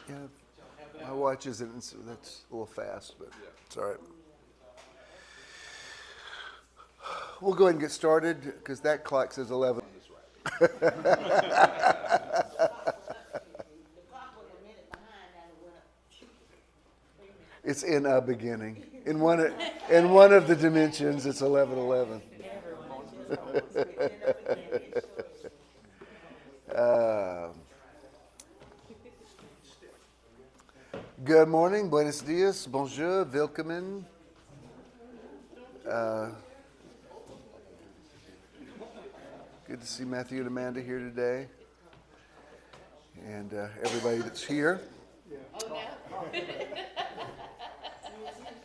Yeah, my watch isn't, so that's a little fast, but it's all right. We'll go ahead and get started because that clock says 11. It's in a beginning. In one of the dimensions, it's 11:11. Good morning, buenos dias, bonjour, willkommen. Good to see Matthew and Amanda here today, and everybody that's here.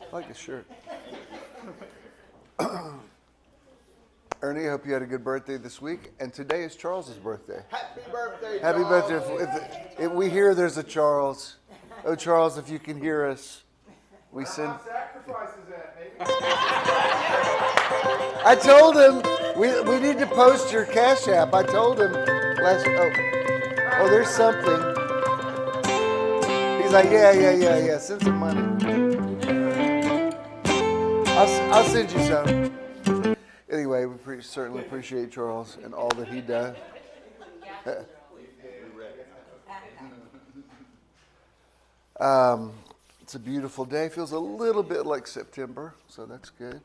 I like his shirt. Ernie, I hope you had a good birthday this week. And today is Charles's birthday. Happy birthday, Happy Charles. birthday. If we hear there's a Charles. Oh, Charles, if you can hear us, we send. Sacrifices at, maybe. I told him we need to post your Cash App. I told him last. Oh, there's something. He's like, yeah. Send some money. I'll send you some. Anyway, we certainly appreciate Charles and all that he does. It's a beautiful day. Feels a little bit like September, so that's good.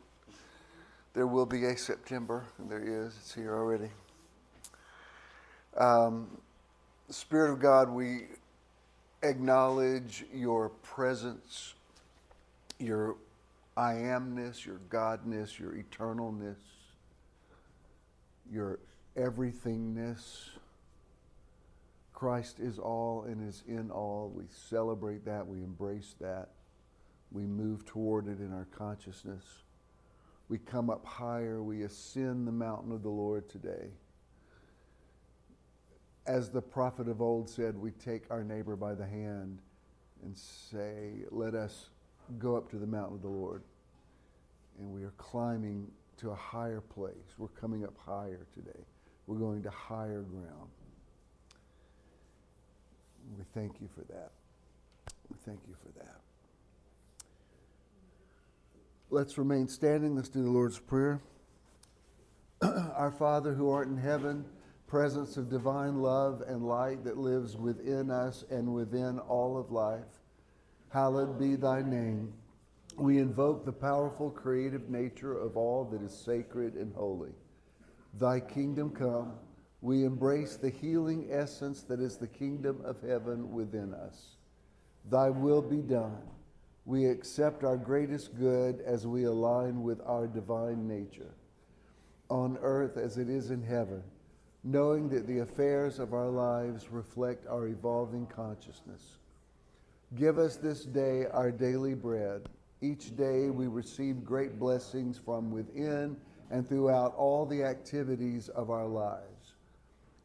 There will be a September, and there is. It's here already. Spirit of God, we acknowledge your presence, your I amness, your Godness, your eternalness, your everythingness. Christ is all and is in all. We celebrate that. We embrace that. We move toward it in our consciousness. We come up higher. We ascend the mountain of the Lord today. As the prophet of old said, we take our neighbor by the hand and say, let us go up to the mountain of the Lord. And we are climbing to a higher place. We're coming up higher today. We're going to higher ground. We thank you for that. We thank you for that. Let's remain standing. Let's do the Lord's Prayer. Our Father who art in heaven, presence of divine love and light that lives within us and within all of life, hallowed be thy name. We invoke the powerful creative nature of all that is sacred and holy. Thy kingdom come. We embrace the healing essence that is the kingdom of heaven within us. Thy will be done. We accept our greatest good as we align with our divine nature, on earth as it is in heaven, knowing that the affairs of our lives reflect our evolving consciousness. Give us this day our daily bread. Each day we receive great blessings from within and throughout all the activities of our lives.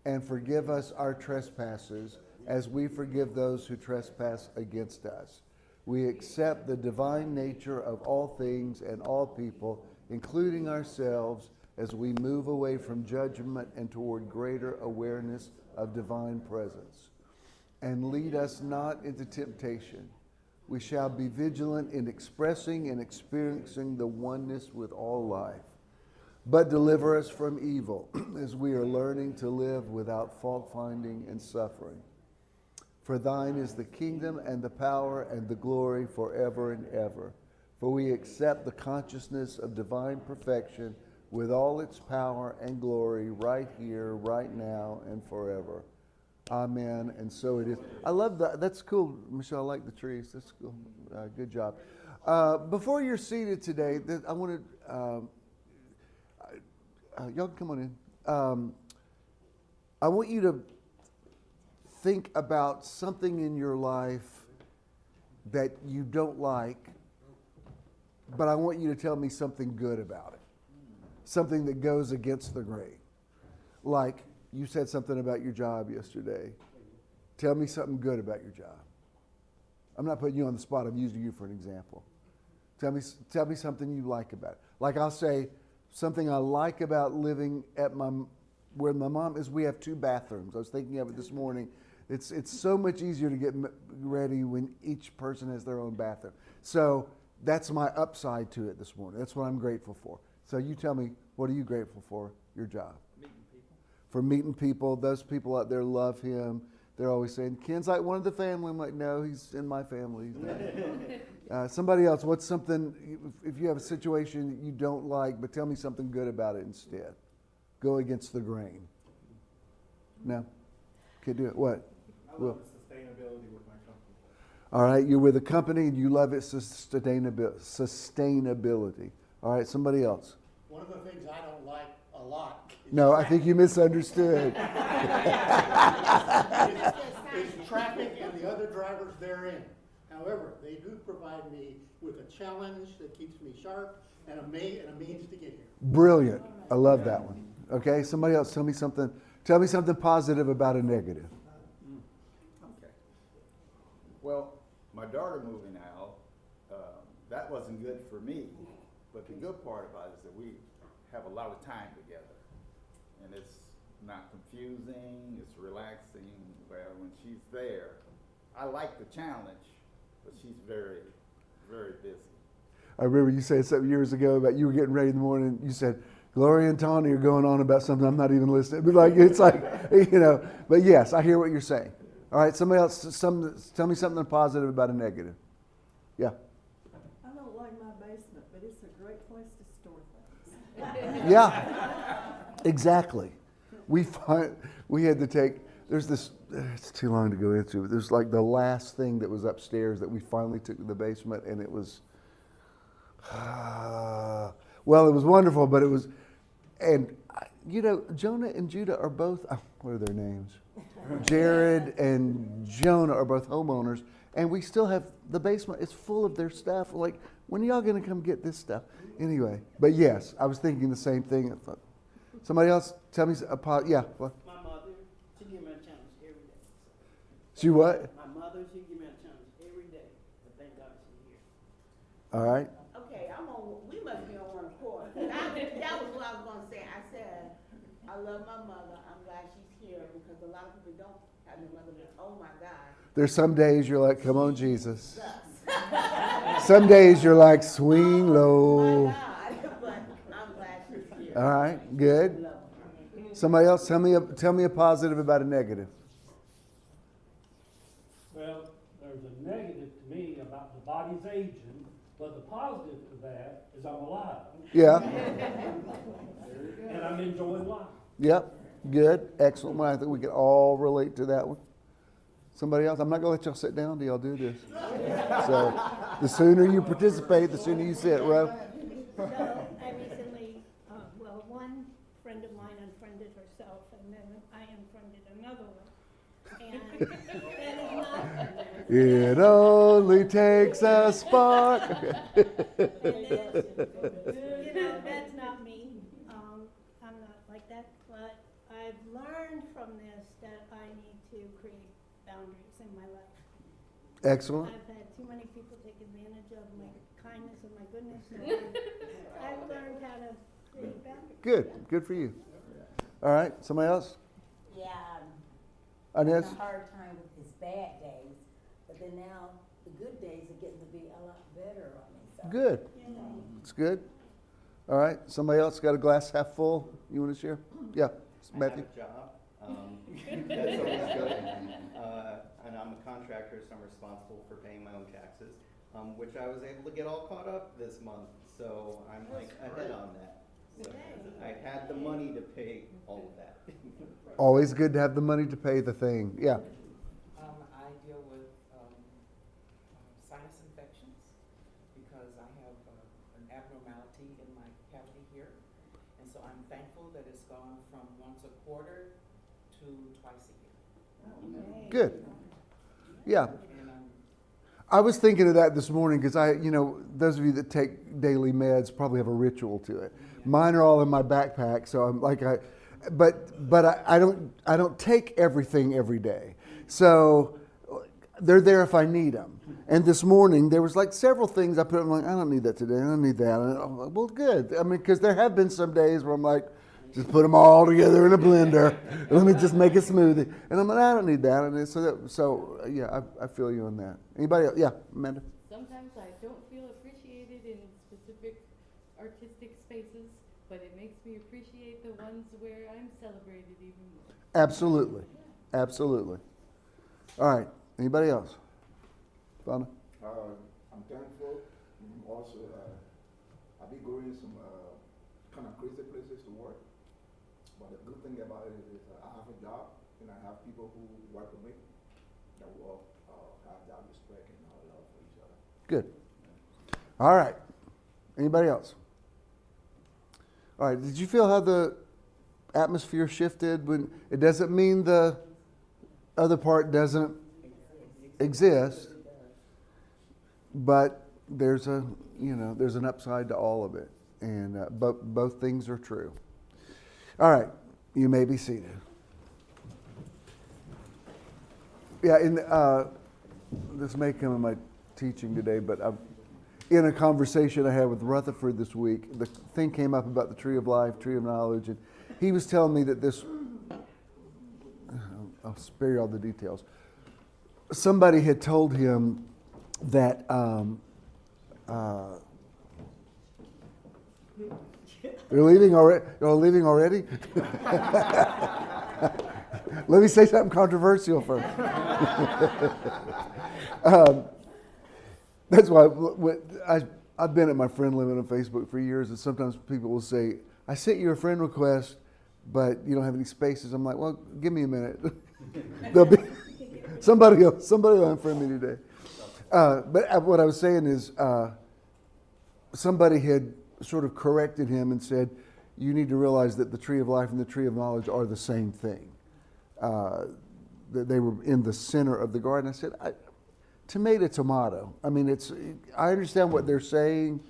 And forgive us our trespasses as we forgive those who trespass against us. We accept the divine nature of all things and all people, including ourselves, as we move away from judgment and toward greater awareness of divine presence. And lead us not into temptation. We shall be vigilant in expressing and experiencing the oneness with all life. But deliver us from evil as we are learning to live without fault-finding and suffering. For thine is the kingdom and the power and the glory forever and ever. For we accept the consciousness of divine perfection with all its power and glory right here, right now, and forever. Amen. And so it is. I love that. That's cool, Michelle. I like the trees. That's cool. Good job. Before you're seated today, I want to... y'all can come on in. I want you to think about something in your life that you don't like, but I want you to tell me something good about it. Something that goes against the grain. Like you said something about your job yesterday. Tell me something good about your job. I'm not putting you on the spot. I'm using you for an example. Tell me something you like about it. Like I'll say, something I like about living at where my mom is, we have 2 bathrooms. I was thinking of it this morning. It's so much easier to get ready when each person has their own bathroom. So that's my upside to it this morning. That's what I'm grateful for. So you tell me, what are you grateful for? Your job. Meeting people. For meeting people. Those people out there love him. They're always saying, Ken's like one of the family. I'm like, no, he's in my family. He's not. Somebody else, what's something, if you have a situation that you don't like, but tell me something good about it instead. Go against the grain. No? Can't do it. What? I love the sustainability with my company. All right, you're with a company and you love its sustainability. All right, somebody else. One of the things I don't like a lot No, I think you misunderstood. is traffic and the other drivers therein. However, they do provide me with a challenge that keeps me sharp and a means to get here. Brilliant. I love that one. Okay, somebody else, tell me something positive about a negative. Okay. Well, my daughter moving out, that wasn't good for me. But the good part about it is that we have a lot of time together. And it's not confusing, it's relaxing. Where when she's there, I like the challenge, but she's very, very busy. I remember you said something years ago about you were getting ready in the morning. You said, Gloria and Tony are going on about something I'm not even listening. But like, it's like, but yes, I hear what you're saying. All right, somebody else, tell me something positive about a negative. Yeah. I don't like my basement, but it's a great place to store things. Yeah, exactly. We had to take, there's this, it's too long to go into, but there's like the last thing that was upstairs that we finally took to the basement, and it was, well, it was wonderful, but it was, and Jonah and Judah are both, what are their names? Jared and Jonah are both homeowners, and we still have, the basement is full of their stuff. Like, when are y'all going to come get this stuff? Anyway, but yes, I was thinking the same thing. I thought, somebody else tell me, yeah. What? My mother, she give me a challenge every day. She what? My mother, she give me a challenge every day. But thank God she's here. All right. Okay, we must be on one accord. That was what I was gonna say. I said, I love my mother. I'm glad she's here because a lot of people don't have their mother, but oh my God. There's some days you're like, come on, Jesus. Some days you're like, swing low. My God, but I'm glad she's here. All right, good. Love her. Somebody else, tell me a positive about a negative. Well, there's a negative to me about the body's aging, but the positive to that is I'm alive. Yeah. And I'm enjoying life. Yep. Good. Excellent one. I think we can all relate to that one. Somebody else? I'm not going to let y'all sit down till y'all do this. So the sooner you participate, the sooner you sit, Ro. So I recently, one friend of mine unfriended herself, and then I unfriended another one. And that is not. It only takes a spark. That's not me. I'm not like that. But I've learned from this that I need to create boundaries in my life. Excellent. I've had too many people take advantage of my kindness and my goodness. So I've learned how to create boundaries. Good. Good for you. All right. Somebody else? Yeah, Inez? having a hard time with his bad days, but then now the good days are getting to be a lot better on me. So. Good. It's good. All right. Somebody else got a glass half full? You want to share? Yeah. Matthew? I have a job. That's always good. And I'm a contractor, so I'm responsible for paying my own taxes, which I was able to get all caught up this month. So I'm like ahead on that. So I had the money to pay all of that. Always good to have the money to pay the thing. Yeah. I deal with sinus infections because I have an abnormality in my cavity here. And so I'm thankful that it's gone from once a quarter to twice a year. Good. Yeah. And I was thinking of that this morning because those of you that take daily meds probably have a ritual to it. Mine are all in my backpack, so I'm like but I don't take everything every day. So they're there if I need them. And this morning there was like several things I put. I'm like, I don't need that today. I don't need that. And I'm like, well, good. I mean, because there have been some days where I'm like, Just put them all together in a blender. Let me just make a smoothie. And I'm like, I don't need that. And yeah, I feel you on that. Anybody else? Yeah, Amanda? Sometimes I don't feel appreciated in specific artistic spaces, but it makes me appreciate the ones where I'm celebrated even more. Absolutely. Absolutely. All right. Anybody else? Donna? I'm thankful. Also, I be going some kind of crazy places to work. But the good thing about it is I have a job and I have people who work with me that we all have that respect and love for each other. Good. All right. Anybody else? All right. Did you feel how the atmosphere shifted? When it doesn't mean the other part doesn't exist, but there's an upside to all of it, and both things are true. All right. You may be seated. Yeah. This may come in my teaching today, but in a conversation I had with Rutherford this week, the thing came up about the tree of life, tree of knowledge, and he was telling me that this, I'll spare you all the details. Somebody had told him that you're leaving already? You're leaving already? Let me say something controversial first. That's why I've been at my friend limit on Facebook for years, and sometimes people will say, I sent you a friend request, but you don't have any spaces. I'm like, well, give me a minute. There'll be somebody will unfriend me today. But what I was saying is somebody had sort of corrected him and said, you need to realize that the tree of life and the tree of knowledge are the same thing. That they were in the center of the garden. I said, tomato, tomato. I mean, I understand what they're saying.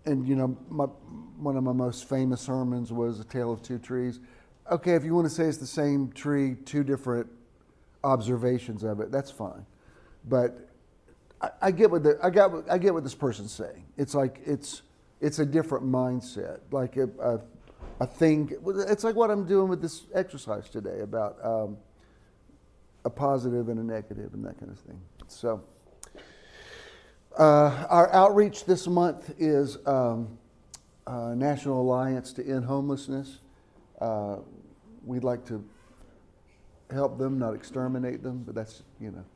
And, one of my most famous sermons was A Tale of Two Trees. Okay, if you want to say it's the same tree, two different observations of it, that's fine. But I get what this person's saying. It's like it's a different mindset, like a thing. It's like what I'm doing with this exercise today about a positive and a negative and that kind of thing. So our outreach this month is National Alliance to End Homelessness. We'd like to help them, not exterminate them, but that's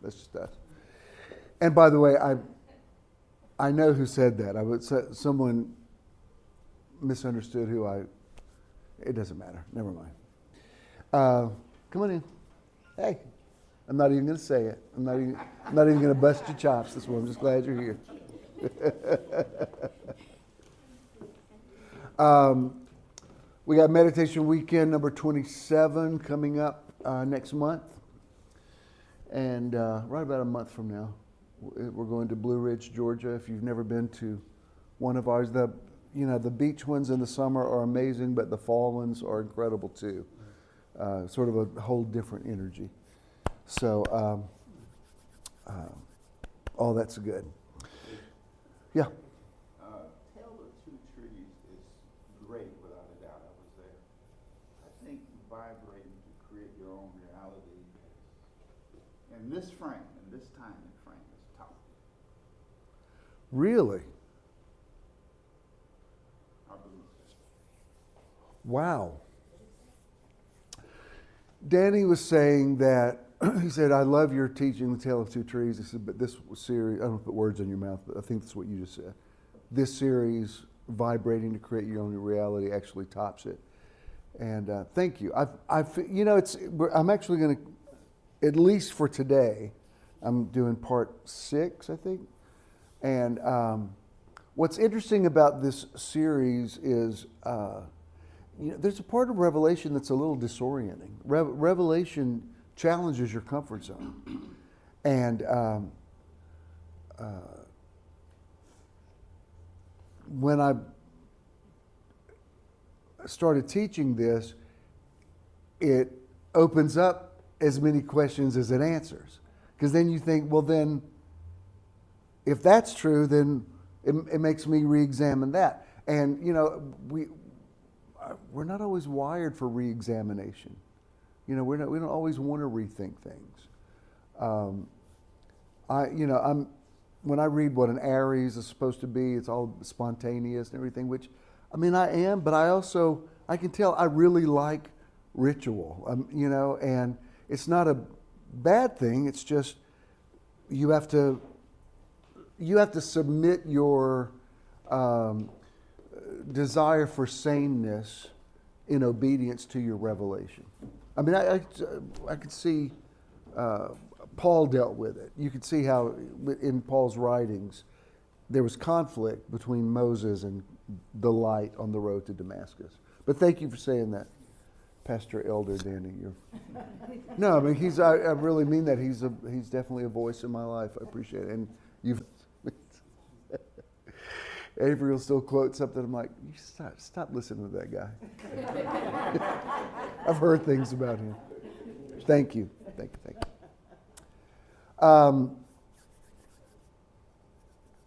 just us. And by the way, I know who said that. Someone misunderstood it doesn't matter. Never mind. Come on in. Hey, I'm not even going to say it. I'm not even going to bust your chops this one. I'm just glad you're here. We got Meditation Weekend number 27 coming up next month. And right about a month from now, we're going to Blue Ridge, Georgia. If you've never been to one of ours, the beach ones in the summer are amazing, but the fall ones are incredible too. Sort of a whole different energy. So all that's good. Yeah. Tale of Two Trees is great, without a doubt. I was there. I think vibrating to create your own reality in this frame, in this time and frame, is tough. Really? I believe so. Wow. Danny was saying that, he said, I love your teaching, The Tale of Two Trees. He said, but this series, I don't put words in your mouth, but I think that's what you just said. This series, Vibrating to Create Your Own Reality, actually tops it. And thank you. I'm actually going to, at least for today, I'm doing part 6, I think. And what's interesting about this series is, there's a part of Revelation that's a little disorienting. Revelation challenges your comfort zone. And when I started teaching this, it opens up as many questions as it answers. Because then you think, well then, if that's true, then it makes me re-examine that. And we're not always wired for re-examination. We don't always want to rethink things. When I read what an Aries is supposed to be, it's all spontaneous and everything, which, I am, but I can tell I really like ritual, and it's not a bad thing. It's just, you have to submit your desire for sameness in obedience to your revelation. I could see Paul dealt with it. You could see how in Paul's writings there was conflict between Moses and the light on the road to Damascus. But thank you for saying that, Pastor Elder Danny. No, I really mean that. He's definitely a voice in my life. I appreciate it. And Avery will still quote something. I'm like, you stop listening to that guy. I've heard things about him. Thank you.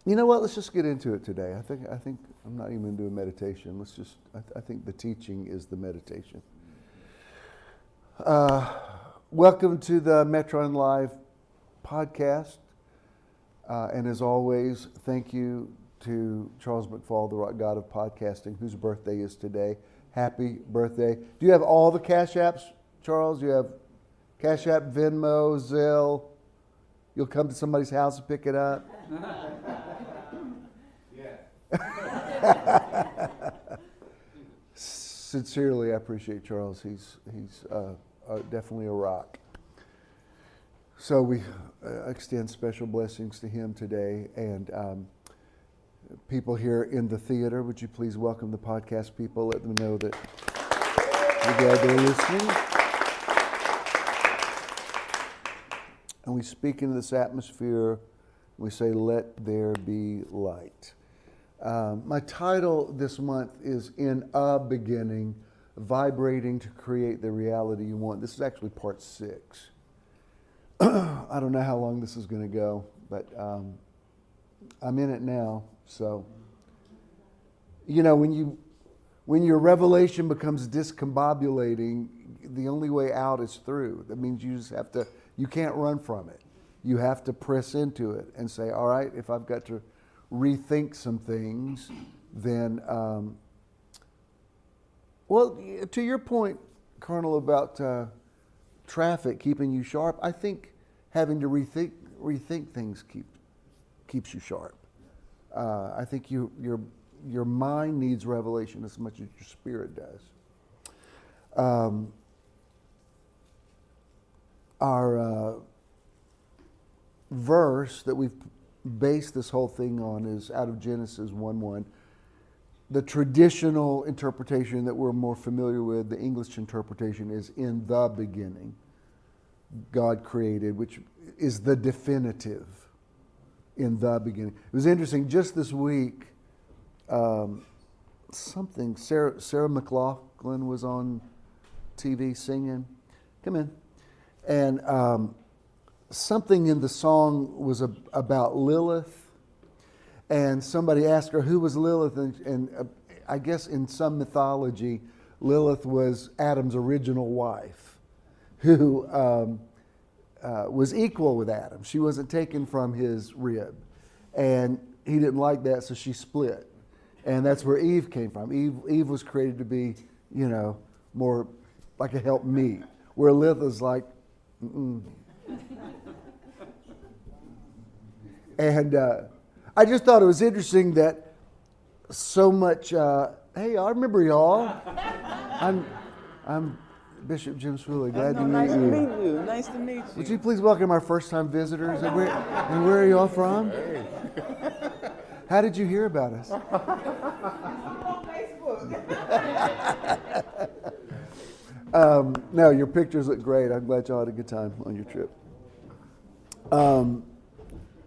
You know what? Let's just get into it today. I think I'm not even going to do a meditation. I think the teaching is the meditation. Welcome to the Metron Live podcast. And as always, thank you to Charles McFall, the rock god of podcasting, whose birthday is today. Happy birthday. Do you have all the Cash Apps, Charles? You have Cash App, Venmo, Zelle? You'll come to somebody's house and pick it up? Yeah. Sincerely, I appreciate Charles. He's definitely a rock. So we extend special blessings to him today. And people here in the theater, would you please welcome the podcast people? Let them know that we're glad they're listening. And we speak into this atmosphere. We say, let there be light. My title this month is In a Beginning, Vibrating to Create the Reality You Want. This is actually part 6. I don't know how long this is going to go, but I'm in it now. So, when your revelation becomes discombobulating, the only way out is through. That means you can't run from it. You have to press into it and say, all right, if I've got to rethink some things, then, to your point, Colonel, about traffic keeping you sharp, I think having to rethink things keeps you sharp. I think your mind needs revelation as much as your spirit does. Our verse that we've based this whole thing on is out of Genesis 1:1. The traditional interpretation that we're more familiar with, the English interpretation, is in the beginning. God created, which is the definitive. In the beginning. It was interesting, just this week, Sarah McLachlan was on TV singing. Come in. And something in the song was about Lilith. And somebody asked her, who was Lilith? And I guess in some mythology, Lilith was Adam's original wife, who was equal with Adam. She wasn't taken from his rib. And he didn't like that, so she split. And that's where Eve came from. Eve was created to be, more like a helpmeet, where Lilith is like, mm-mm. And I just thought it was interesting that so much, hey, I remember y'all. I'm Bishop Jim Swilley. Glad to meet you. Nice to meet you. Would you please welcome our first-time visitors? And where are y'all from? Hey. How did you hear about us? On Facebook. No, your pictures look great. I'm glad y'all had a good time on your trip.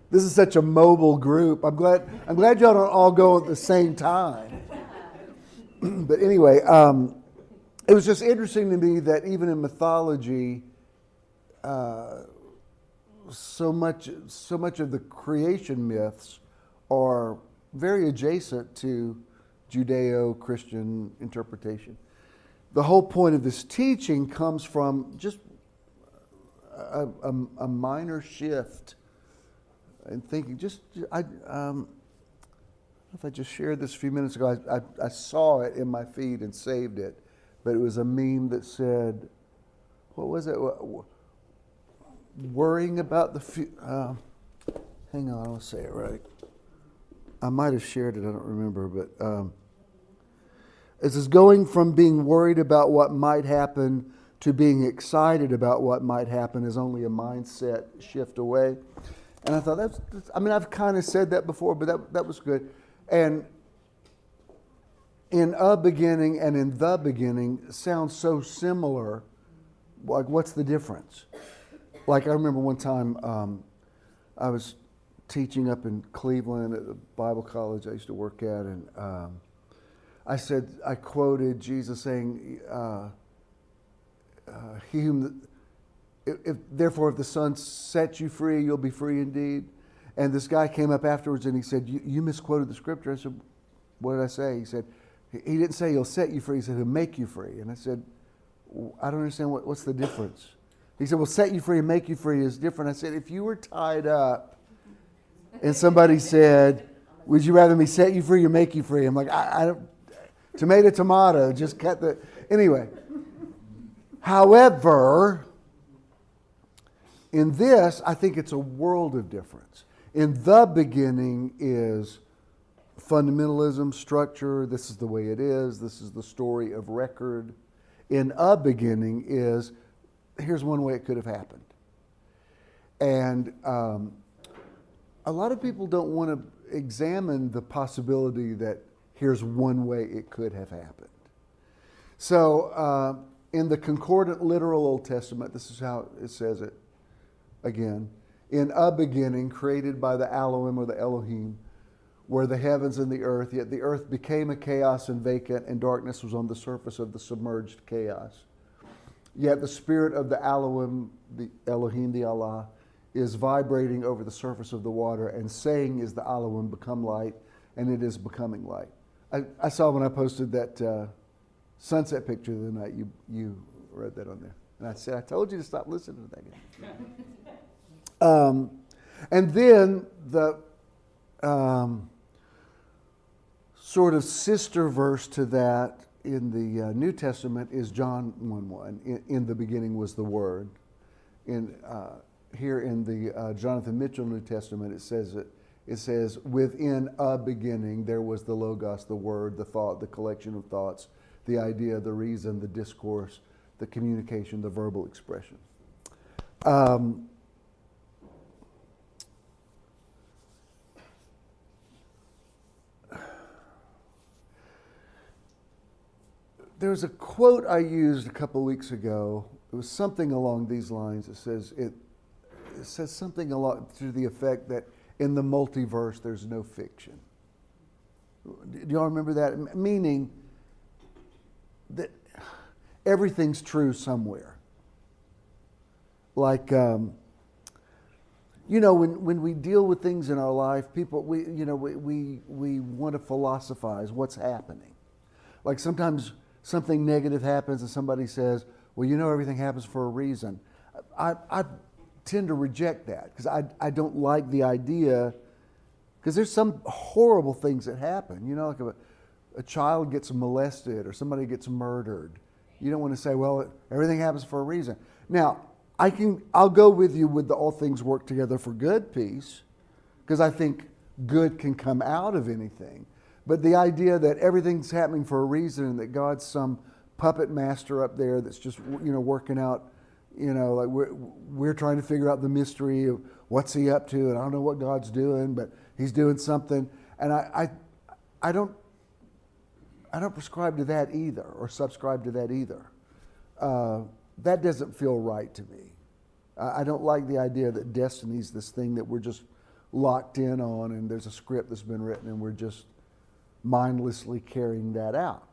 This is such a mobile group. I'm glad y'all don't all go at the same time. But anyway, it was just interesting to me that even in mythology, so much of the creation myths are very adjacent to Judeo-Christian interpretation. The whole point of this teaching comes from just a minor shift in thinking. If I just shared this a few minutes ago, I saw it in my feed and saved it, but it was a meme that said, what was it? Worrying about the hang on, I'll say it right. I might have shared it, I don't remember, but it says going from being worried about what might happen to being excited about what might happen is only a mindset shift away. And I thought I've kind of said that before, but that was good. And in a beginning and in the beginning sounds so similar. Like, what's the difference? Like, I remember one time I was teaching up in Cleveland at the Bible college I used to work at, and I quoted Jesus saying, therefore if the Son sets you free, you'll be free indeed. And this guy came up afterwards and he said, you misquoted the scripture. I said, what did I say? He said, he didn't say he'll set you free, he said he'll make you free. And I said, I don't understand what's the difference. He said, well, set you free and make you free is different. I said, if you were tied up and somebody said, would you rather me set you free or make you free? I'm like, I don't, tomato, just cut the, anyway. However, in this, I think it's a world of difference. In the beginning is fundamentalism, structure, this is the way it is, this is the story of record. In a beginning is, here's one way it could have happened. And a lot of people don't want to examine the possibility that here's one way it could have happened. So in the Concordant literal Old Testament, this is how it says it again. In a beginning, created by the Alueim or the Elohim, were the heavens and the earth, yet the earth became a chaos and vacant, and darkness was on the surface of the submerged chaos. Yet the spirit of the Alueim, the Elohim, the Allah, is vibrating over the surface of the water, and saying is the Alueim, become light, and it is becoming light. I saw when I posted that sunset picture the other night, you read that on there. And I said, I told you to stop listening to that guy. And then the sort of sister verse to that in the New Testament is John 1:1. In the beginning was the Word. Here in the Jonathan Mitchell New Testament, it says, within a beginning there was the Logos, the Word, the thought, the collection of thoughts, the idea, the reason, the discourse, the communication, the verbal expression. There's a quote I used a couple of weeks ago. It was something along these lines. It says something to the effect that in the multiverse there's no fiction. Do y'all remember that? Meaning that everything's true somewhere. Like, when we deal with things in our life, people, we want to philosophize what's happening. Like sometimes something negative happens and somebody says, well, everything happens for a reason. I tend to reject that because I don't like the idea, because there's some horrible things that happen. Like a child gets molested or somebody gets murdered. You don't want to say, well, everything happens for a reason. Now, I'll go with you with the all things work together for good piece, because I think good can come out of anything. But the idea that everything's happening for a reason and that God's some puppet master up there that's just, working out, like we're trying to figure out the mystery of what's he up to, and I don't know what God's doing, but he's doing something. And I don't prescribe to that either, or subscribe to that either. That doesn't feel right to me. I don't like the idea that destiny's this thing that we're just locked in on, and there's a script that's been written and we're just mindlessly carrying that out.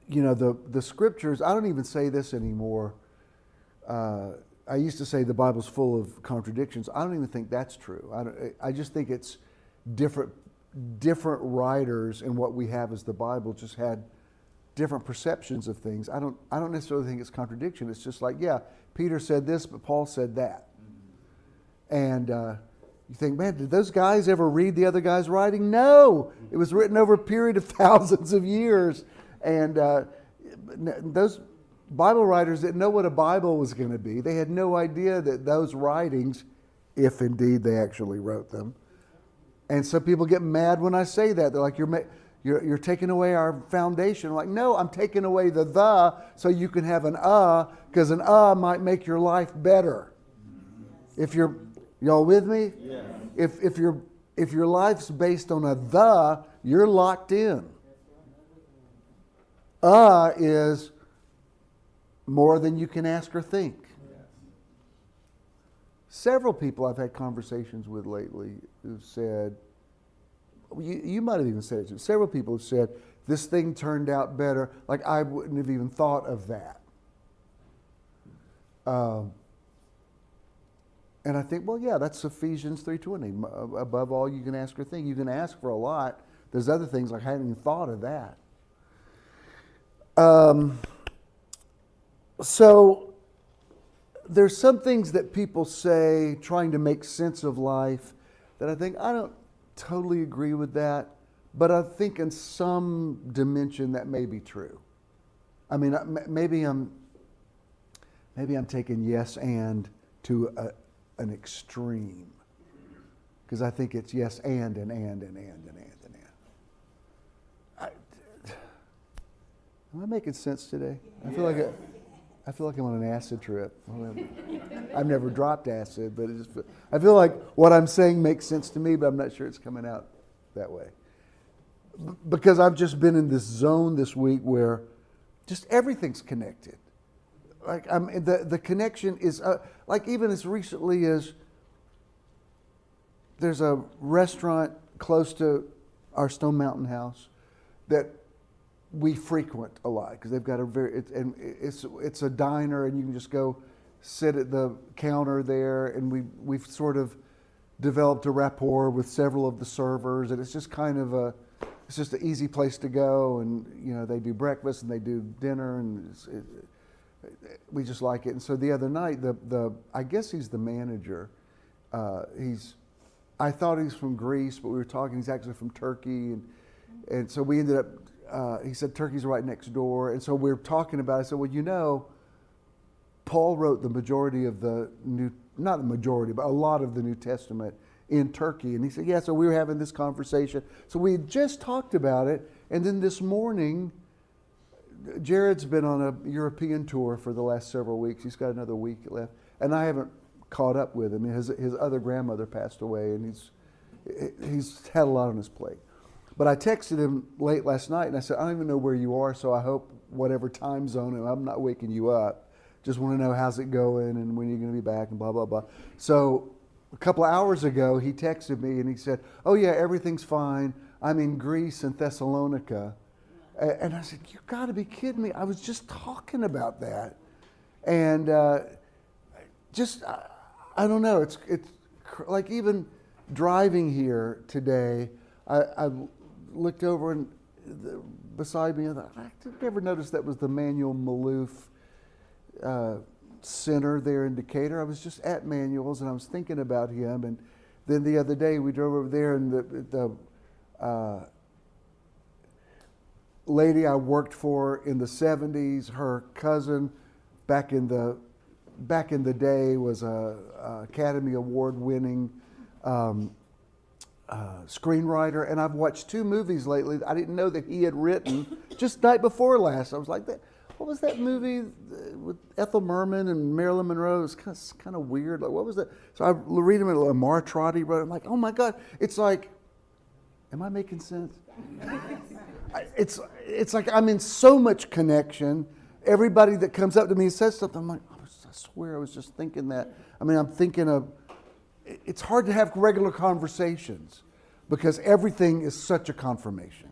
The scriptures, I don't even say this anymore. I used to say the Bible's full of contradictions. I don't even think that's true. I just think it's different different writers in what we have as the Bible just had different perceptions of things. I don't necessarily think it's contradiction. It's just like, yeah, Peter said this, but Paul said that. And you think, man, did those guys ever read the other guy's writing? No, it was written over a period of thousands of years. And those Bible writers didn't know what a Bible was going to be. They had no idea that those writings, if indeed they actually wrote them. And some people get mad when I say that. They're like, you're taking away our foundation. I'm like, no, I'm taking away the so you can have an because an might make your life better. If y'all with me? Yeah. If your life's based on a you're locked in. Is more than you can ask or think. Several people I've had conversations with lately who've said, you might have even said it too, several people have said, this thing turned out better, like I wouldn't have even thought of that. And I think, well, yeah, that's Ephesians 3:20. Above all you can ask or think. You can ask for a lot. There's other things like I hadn't even thought of that. So there's some things that people say trying to make sense of life that I think I don't totally agree with that, but I think in some dimension that may be true. I mean, maybe I'm taking yes and to an extreme, because I think it's yes and. Am I making sense today? I feel like I'm on an acid trip. I've never dropped acid, but I feel like what I'm saying makes sense to me, but I'm not sure it's coming out that way. Because I've just been in this zone this week where just everything's connected. Like the connection is like even as recently as there's a restaurant close to our Stone Mountain house that we frequent a lot because they've got it's a diner and you can just go sit at the counter there, and we've sort of developed a rapport with several of the servers, and it's just kind of it's just an easy place to go, and they do breakfast and they do dinner, and we just like it. And so the other night, I guess he's the manager. I thought he's from Greece, but we were talking. He's actually from Turkey, and so we ended up. He said Turkey's right next door, and so we were talking about it. I said, well, Paul wrote the majority of not the majority, but a lot of the New Testament in Turkey. And he said, yeah, so we were having this conversation. So we had just talked about it, and then this morning, Jared's been on a European tour for the last several weeks. He's got another week left, and I haven't caught up with him. His other grandmother passed away, and he's had a lot on his plate. But I texted him late last night, and I said, I don't even know where you are, so I hope whatever time zone, and I'm not waking you up. Just want to know how's it going and when you're going to be back and blah, blah, blah. So a couple of hours ago, he texted me, and he said, oh, yeah, everything's fine. I'm in Greece and Thessalonica. And I said, you got to be kidding me. I was just talking about that. And I don't know. It's like even driving here today, I looked over and beside me, I thought, I never noticed that was the Manuel Malouf Center there in Decatur. I was just at Manuel's and I was thinking about him. And then the other day we drove over there, and the lady I worked for in the 70s, her cousin back in the day was a Academy Award winning screenwriter, and I've watched 2 movies lately I didn't know that he had written. Just night before last, I was like, what was that movie with Ethel Merman and Marilyn Monroe? It was kind of weird. Like, what was that? So I read him at Lamar Trotty wrote. I'm like, oh my God! It's like, am I making sense? It's like I'm in so much connection. Everybody that comes up to me and says something, I'm like, I swear I was just thinking that. I mean, I'm thinking of. It's hard to have regular conversations because everything is such a confirmation.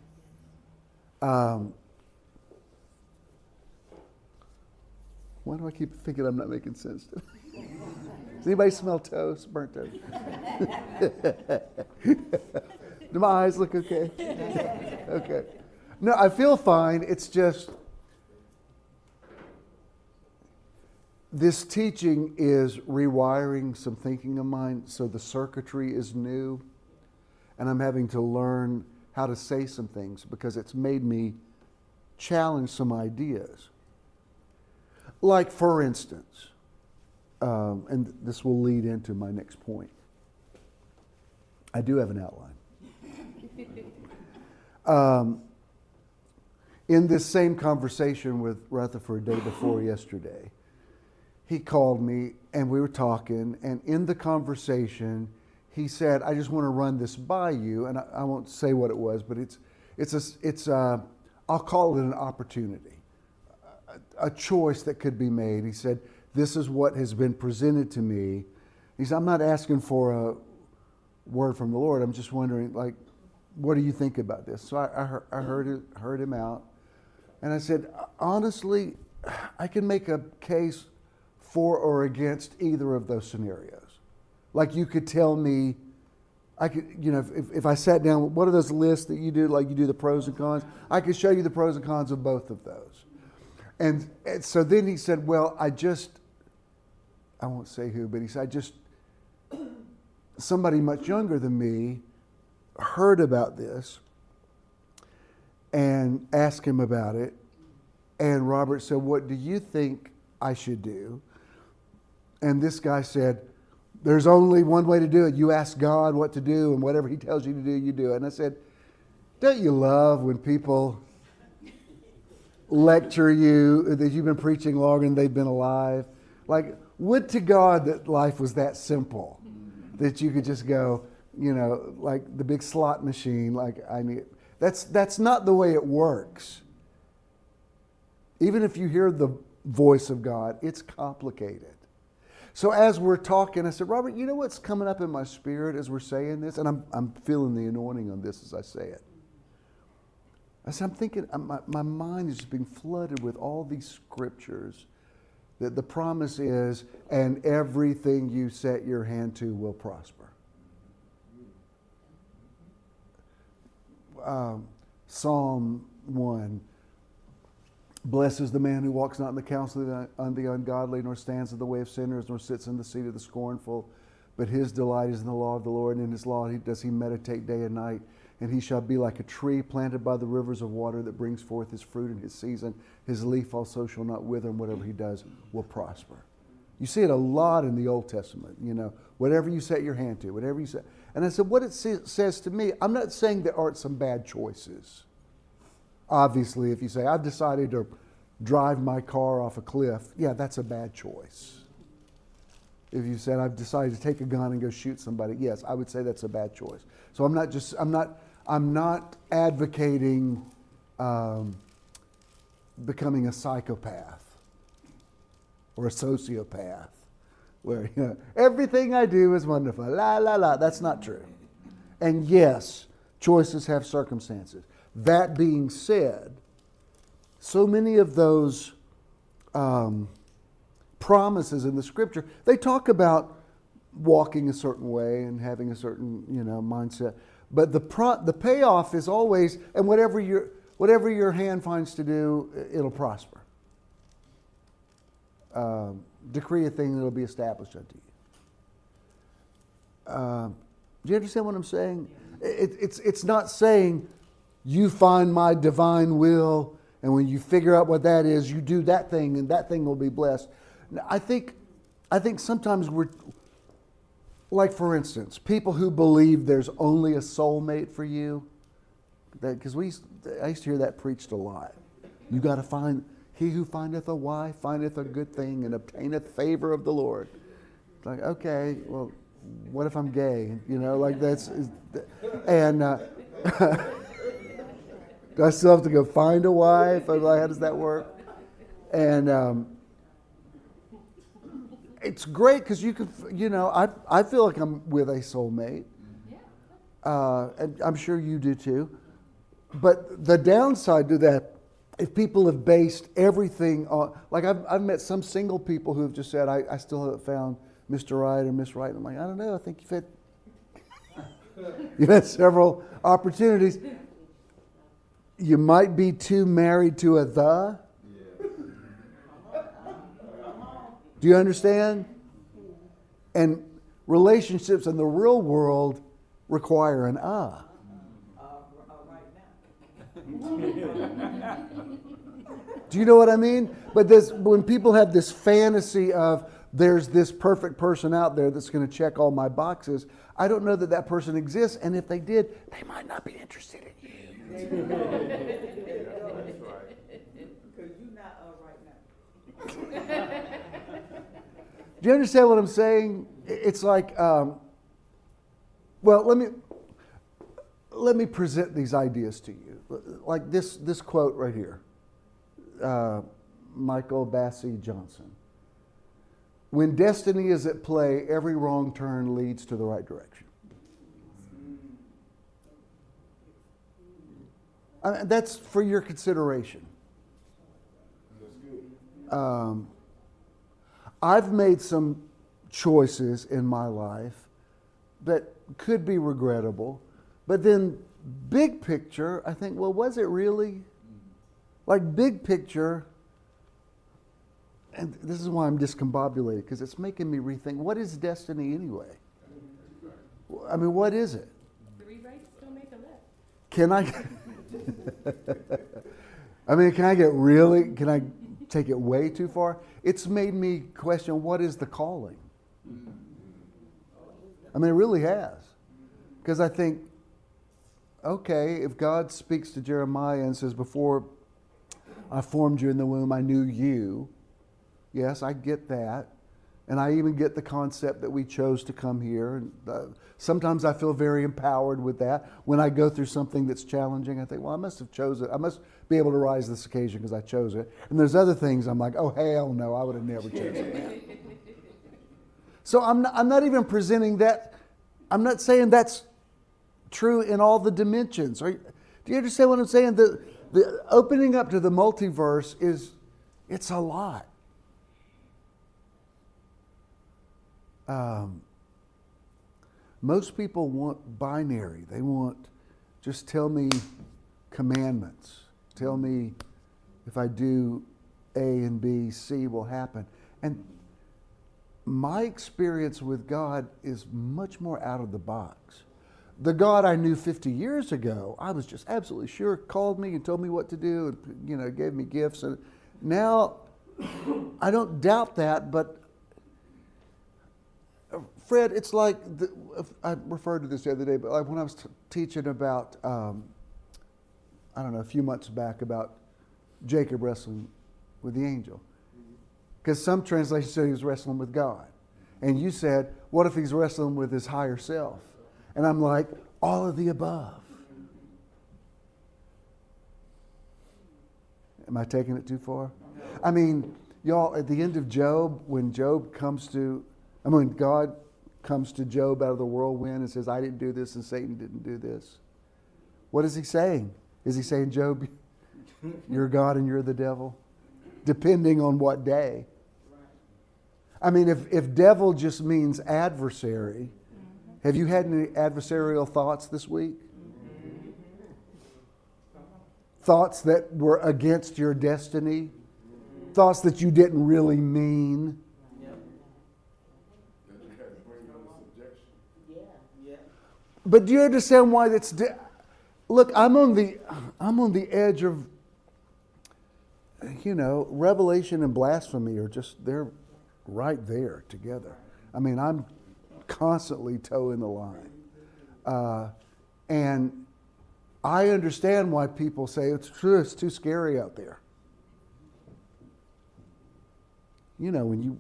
Why do I keep thinking I'm not making sense? Does anybody smell toast? Burnt toast? Do my eyes look okay? Okay. No, I feel fine. It's just this teaching is rewiring some thinking of mine, so the circuitry is new, and I'm having to learn how to say some things because it's made me challenge some ideas. Like, for instance, and this will lead into my next point. I do have an outline. In this same conversation with Rutherford day before yesterday, he called me and we were talking, and in the conversation, he said, "I just want to run this by you," and I won't say what it was, but I'll call it an opportunity, a choice that could be made. He said, "This is what has been presented to me." He said, "I'm not asking for a word from the Lord. I'm just wondering, like, what do you think about this?" So I heard him out, and I said, "Honestly, I can make a case for or against either of those scenarios. Like, you could tell me, I could, if I sat down, what are those lists that you do? Like, you do the pros and cons. I could show you the pros and cons of both of those." And so then he said, "Well, I won't say who, but he said, somebody much younger than me heard about this and asked him about it. And Robert said, 'What do you think I should do?' And this guy said, 'There's only one way to do it. You ask God what to do, and whatever he tells you to do, you do it.'" And I said, "Don't you love when people lecture you that you've been preaching longer than they've been alive? Like, would to God that life was that simple, that you could just go, like the big slot machine, like I need. That's not the way it works. Even if you hear the voice of God, it's complicated. So as we're talking, I said, "Robert, you know what's coming up in my spirit as we're saying this?" And I'm feeling the anointing on this as I say it. I said, "I'm thinking, my mind is just being flooded with all these scriptures that the promise is, and everything you set your hand to will prosper." Psalm 1. "Blessed is the man who walks not in the counsel of the ungodly, nor stands in the way of sinners, nor sits in the seat of the scornful. But his delight is in the law of the Lord, and in his law does he meditate day and night. And he shall be like a tree planted by the rivers of water that brings forth his fruit in his season. His leaf also shall not wither, and whatever he does will prosper." You see it a lot in the Old Testament, whatever you set your hand to, whatever you say. And I said, what it says to me, I'm not saying there aren't some bad choices. Obviously, if you say, "I've decided to drive my car off a cliff," yeah, that's a bad choice. If you said, "I've decided to take a gun and go shoot somebody," yes, I would say that's a bad choice. So I'm not advocating becoming a psychopath or a sociopath where everything I do is wonderful. La la la. That's not true. And yes, choices have circumstances. That being said, so many of those promises in the scripture, they talk about walking a certain way and having a certain mindset. But the payoff is always, and whatever your hand finds to do, it'll prosper. Decree a thing that will be established unto you. Do you understand what I'm saying? It's not saying you find my divine will, and when you figure out what that is, you do that thing, and that thing will be blessed. I think sometimes we're, like, for instance, people who believe there's only a soulmate for you, because I used to hear that preached a lot. You got to find, "He who findeth a wife findeth a good thing and obtaineth favor of the Lord." Like, okay, well, what if I'm gay? And do I still have to go find a wife? How does that work? And it's great because you could, I feel like I'm with a soulmate. And I'm sure you do too. But the downside to that, if people have based everything on, like I've met some single people who have just said, I still haven't found Mr. Right or Miss Right. And I'm like, I don't know, I think you've had You've had several opportunities. You might be too married to a the. Do you understand? And relationships in the real world require an right now. Do you know what I mean? But when people have this fantasy of there's this perfect person out there that's going to check all my boxes, I don't know that that person exists. And if they did, they might not be interested in you. Because you're not right now. Do you understand what I'm saying? It's like, well, let me present these ideas to you. Like this quote right here, Michael Bassey Johnson. When destiny is at play, every wrong turn leads to the right direction. That's for your consideration. I've made some choices in my life that could be regrettable, but then big picture, I think, well, was it really? Like big picture, and this is why I'm discombobulated, because it's making me rethink, what is destiny anyway? I mean, what is it? 3 rights don't make a left. Can I can I take it way too far? It's made me question, what is the calling? I mean, it really has. Because I think, okay, if God speaks to Jeremiah and says, before I formed you in the womb, I knew you. Yes, I get that. And I even get the concept that we chose to come here. And sometimes I feel very empowered with that. When I go through something that's challenging, I think, well, I must have chosen it. I must be able to rise this occasion because I chose it. And there's other things I'm like, oh, hell no, I would have never chosen that. So I'm not even presenting that. I'm not saying that's true in all the dimensions. Do you understand what I'm saying? The opening up to the multiverse it's a lot. Most people want binary. They want, just tell me commandments. Tell me if I do A and B, C will happen. And my experience with God is much more out of the box. The God I knew 50 years ago, I was just absolutely sure, called me and told me what to do and gave me gifts. And now I don't doubt that, but Fred, it's like, I referred to this the other day, but like when I was teaching about, a few months back about Jacob wrestling with the angel. Because some translations say he was wrestling with God. And you said, what if he's wrestling with his higher self? And I'm like, all of the above. Am I taking it too far? I mean, y'all, at the end of Job, when God comes to Job out of the whirlwind and says, I didn't do this and Satan didn't do this. What is he saying? Is he saying, Job, you're God and you're the devil? Depending on what day. I mean, if devil just means adversary, have you had any adversarial thoughts this week? Thoughts that were against your destiny? Thoughts that you didn't really mean? But do you understand why that's? Look, I'm on the edge of, revelation and blasphemy are just, they're right there together. I mean, I'm constantly toeing the line, and I understand why people say it's true. It's too scary out there. When you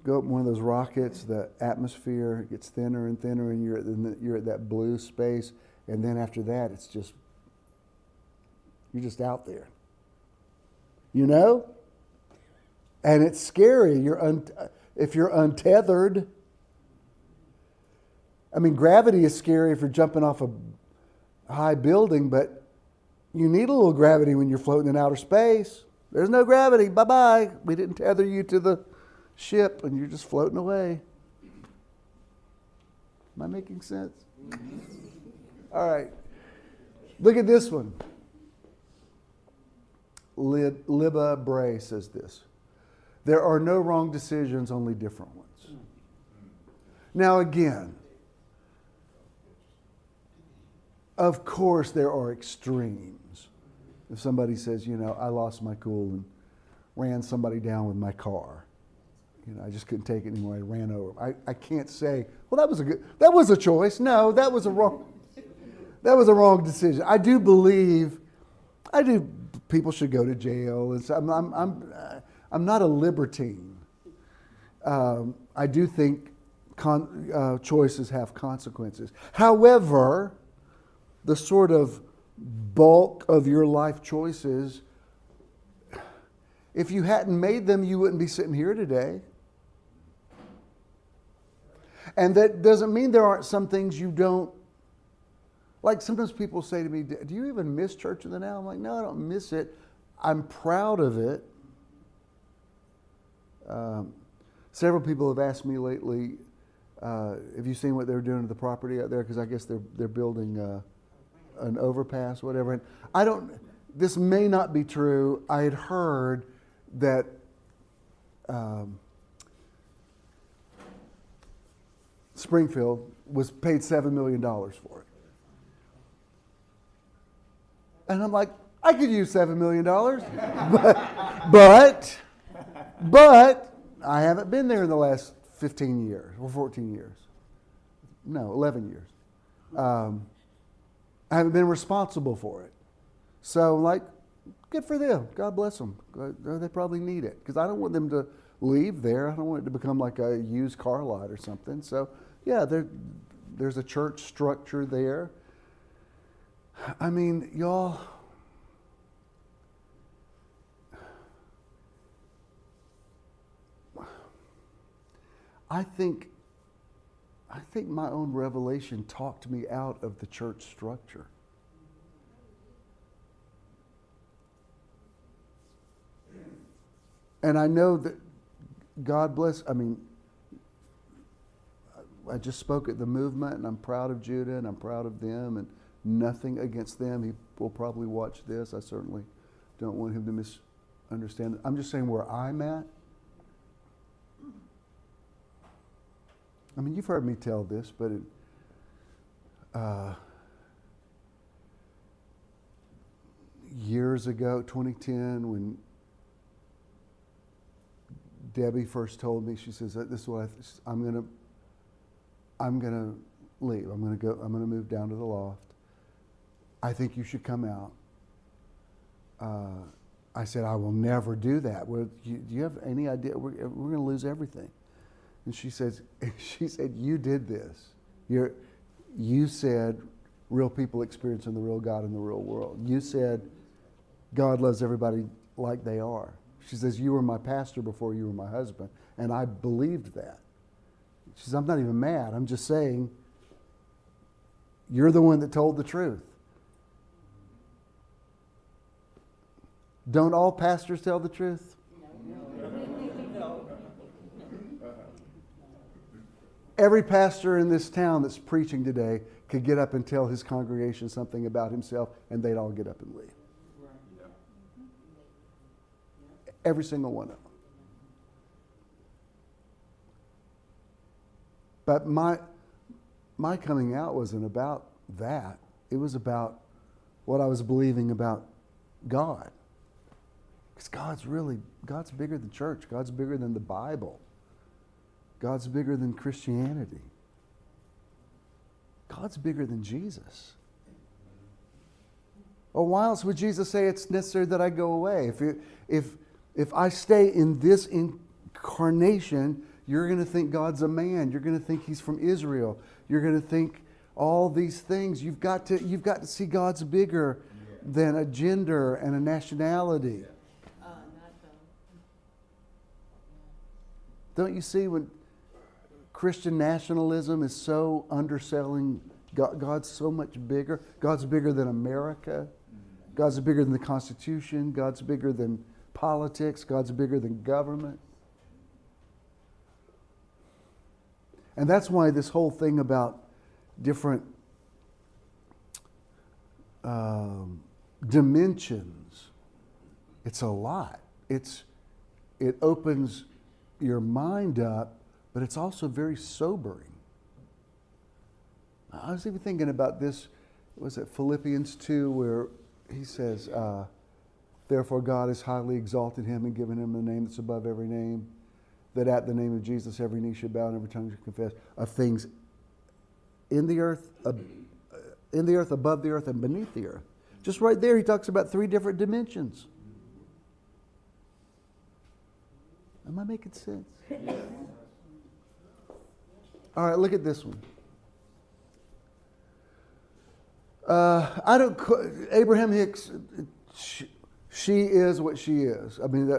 go up one of those rockets, the atmosphere gets thinner and thinner, and you're at that blue space, and then after that, you're just out there. And it's scary. If you're untethered. I mean, gravity is scary if you're jumping off a high building, but you need a little gravity when you're floating in outer space. There's no gravity. Bye-bye. We didn't tether you to the ship and you're just floating away. Am I making sense? All right. Look at this one. Libba Bray says this. There are no wrong decisions, only different ones. Now again, of course there are extremes. If somebody says, I lost my cool and ran somebody down with my car. I just couldn't take it anymore. I ran over. I can't say, well, that was a choice. No, that was a wrong decision. I do believe people should go to jail. And so I'm not a libertine. I do think choices have consequences. However, the sort of bulk of your life choices, if you hadn't made them, you wouldn't be sitting here today. And that doesn't mean there aren't some things you don't. Like sometimes people say to me, do you even miss church of the now? I'm like, no, I don't miss it. I'm proud of it. Several people have asked me lately, have you seen what they're doing to the property out there? Because I guess they're building an overpass, whatever. And this may not be true. I had heard that Springfield was paid $7 million for it. And I'm like, I could use $7 million. but I haven't been there in the last 15 years or 14 years. No, 11 years. I haven't been responsible for it. So like, good for them. God bless them. They probably need it. Because I don't want them to leave there. I don't want it to become like a used car lot or something. So yeah, there's a church structure there. I mean, y'all, I think my own revelation talked me out of the church structure. And I know that God bless, I just spoke at the movement, and I'm proud of Judah, and I'm proud of them, and nothing against them. He will probably watch this. I certainly don't want him to misunderstand. I'm just saying where I'm at. You've heard me tell this, but years ago, 2010, when Debbie first told me, she says, "This is what I'm gonna leave. I'm gonna move down to the loft. I think you should come out." I said, "I will never do that. Well, do you have any idea? We're going to lose everything." And she said, "You did this. You said real people experiencing the real God in the real world. You said God loves everybody like they are." She says, "You were my pastor before you were my husband." And I believed that. She says, "I'm not even mad. I'm just saying you're the one that told the truth." Don't all pastors tell the truth? No. Every pastor in this town that's preaching today could get up and tell his congregation something about himself, and they'd all get up and leave. Every single one of them. But my coming out wasn't about that. It was about what I was believing about God. Because God's bigger than church. God's bigger than the Bible. God's bigger than Christianity. God's bigger than Jesus. Or why else would Jesus say it's necessary that I go away? If I stay in this incarnation, you're going to think God's a man. You're going to think he's from Israel. You're going to think all these things. You've got to see God's bigger than a gender and a nationality. Don't you see when Christian nationalism is so underselling God? God's so much bigger. God's bigger than America. God's bigger than the Constitution. God's bigger than politics. God's bigger than government. And that's why this whole thing about different dimensions. It's a lot. It opens your mind up, but it's also very sobering. I was even thinking about this, was it Philippians 2, where he says, therefore God has highly exalted him and given him the name that's above every name, that at the name of Jesus every knee should bow and every tongue should confess, of things in the earth, above the earth, and beneath the earth. Just right there, he talks about 3 different dimensions. Am I making sense? All right, look at this one. Abraham Hicks, she is what she is. I mean,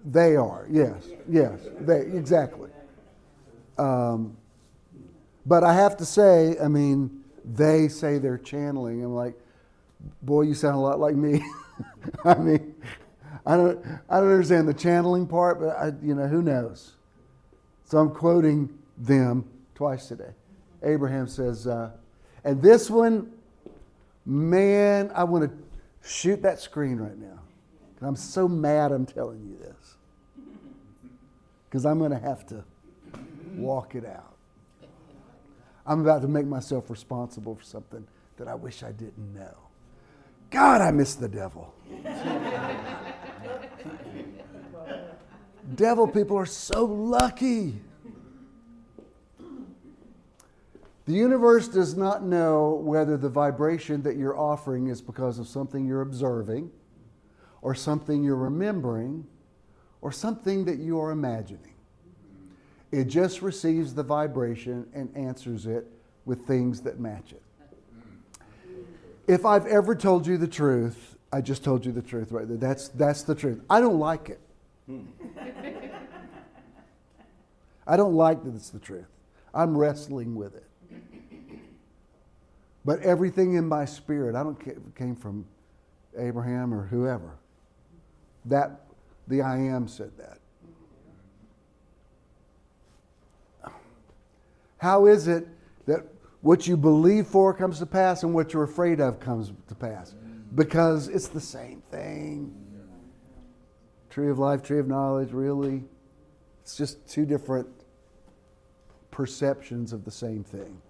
they are, yes, exactly. But I have to say, I mean, they say they're channeling. I'm like, boy, you sound a lot like me. I mean, I don't understand the channeling part, but who knows? So I'm quoting them twice today. Abraham says, and this one, man, I want to shoot that screen right now. I'm so mad I'm telling you this. Because I'm going to have to walk it out. I'm about to make myself responsible for something that I wish I didn't know. God, I miss the devil. Devil people are so lucky. The universe does not know whether the vibration that you're offering is because of something you're observing, or something you're remembering, or something that you are imagining. It just receives the vibration and answers it with things that match it. If I've ever told you the truth, I just told you the truth right there. That's the truth. I don't like it. I don't like that it's the truth. I'm wrestling with it. But everything in my spirit, I don't care if it came from Abraham or whoever, that the I Am said that. How is it that what you believe for comes to pass and what you're afraid of comes to pass? Because it's the same thing. Tree of life, tree of knowledge, really. It's just 2 different perceptions of the same thing.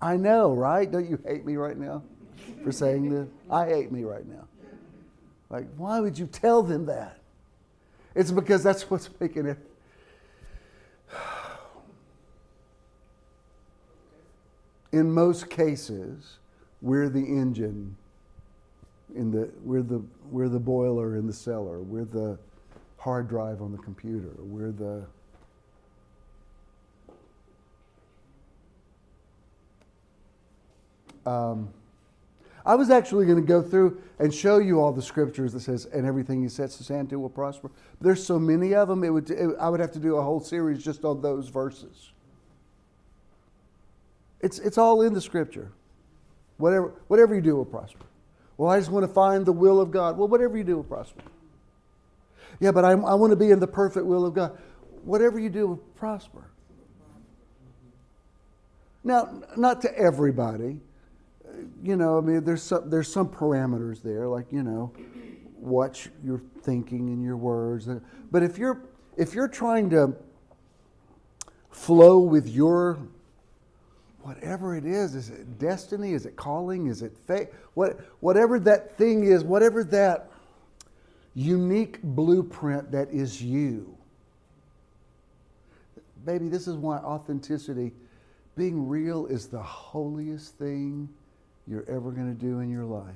I know, right? Don't you hate me right now for saying this? I hate me right now. Like, why would you tell them that? It's because that's what's making it. In most cases, we're the engine. We're the boiler in the cellar. We're the hard drive on the computer. We're the I was actually going to go through and show you all the scriptures that says, and everything he sets his hand to will prosper. There's so many of them, I would have to do a whole series just on those verses. It's all in the scripture. Whatever you do will prosper. Well, I just want to find the will of God. Well, whatever you do will prosper. Yeah, but I want to be in the perfect will of God. Whatever you do will prosper. Now, not to everybody. I mean, there's some parameters there, like, what you're thinking and your words. But if you're trying to flow with your whatever it is it destiny? Is it calling? Is it fate? Whatever that thing is, whatever that unique blueprint that is you. Baby, this is why authenticity, being real, is the holiest thing you're ever going to do in your life.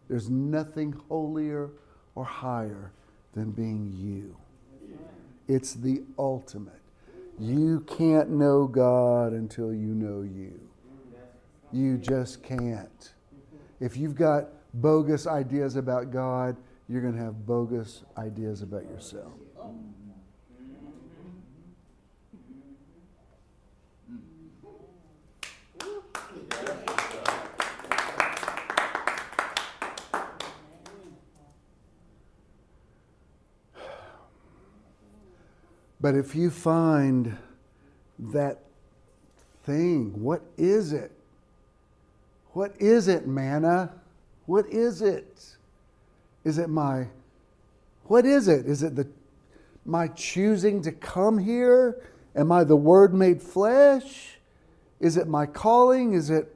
There's nothing holier or higher than being you. It's the ultimate. You can't know God until you know you. You just can't. If you've got bogus ideas about God, you're going to have bogus ideas about yourself. But if you find that thing? What is it? What is it, manna? What is it? Is it my, what is it? Is it my choosing to come here? Am I the Word made flesh? Is it my calling? Is it,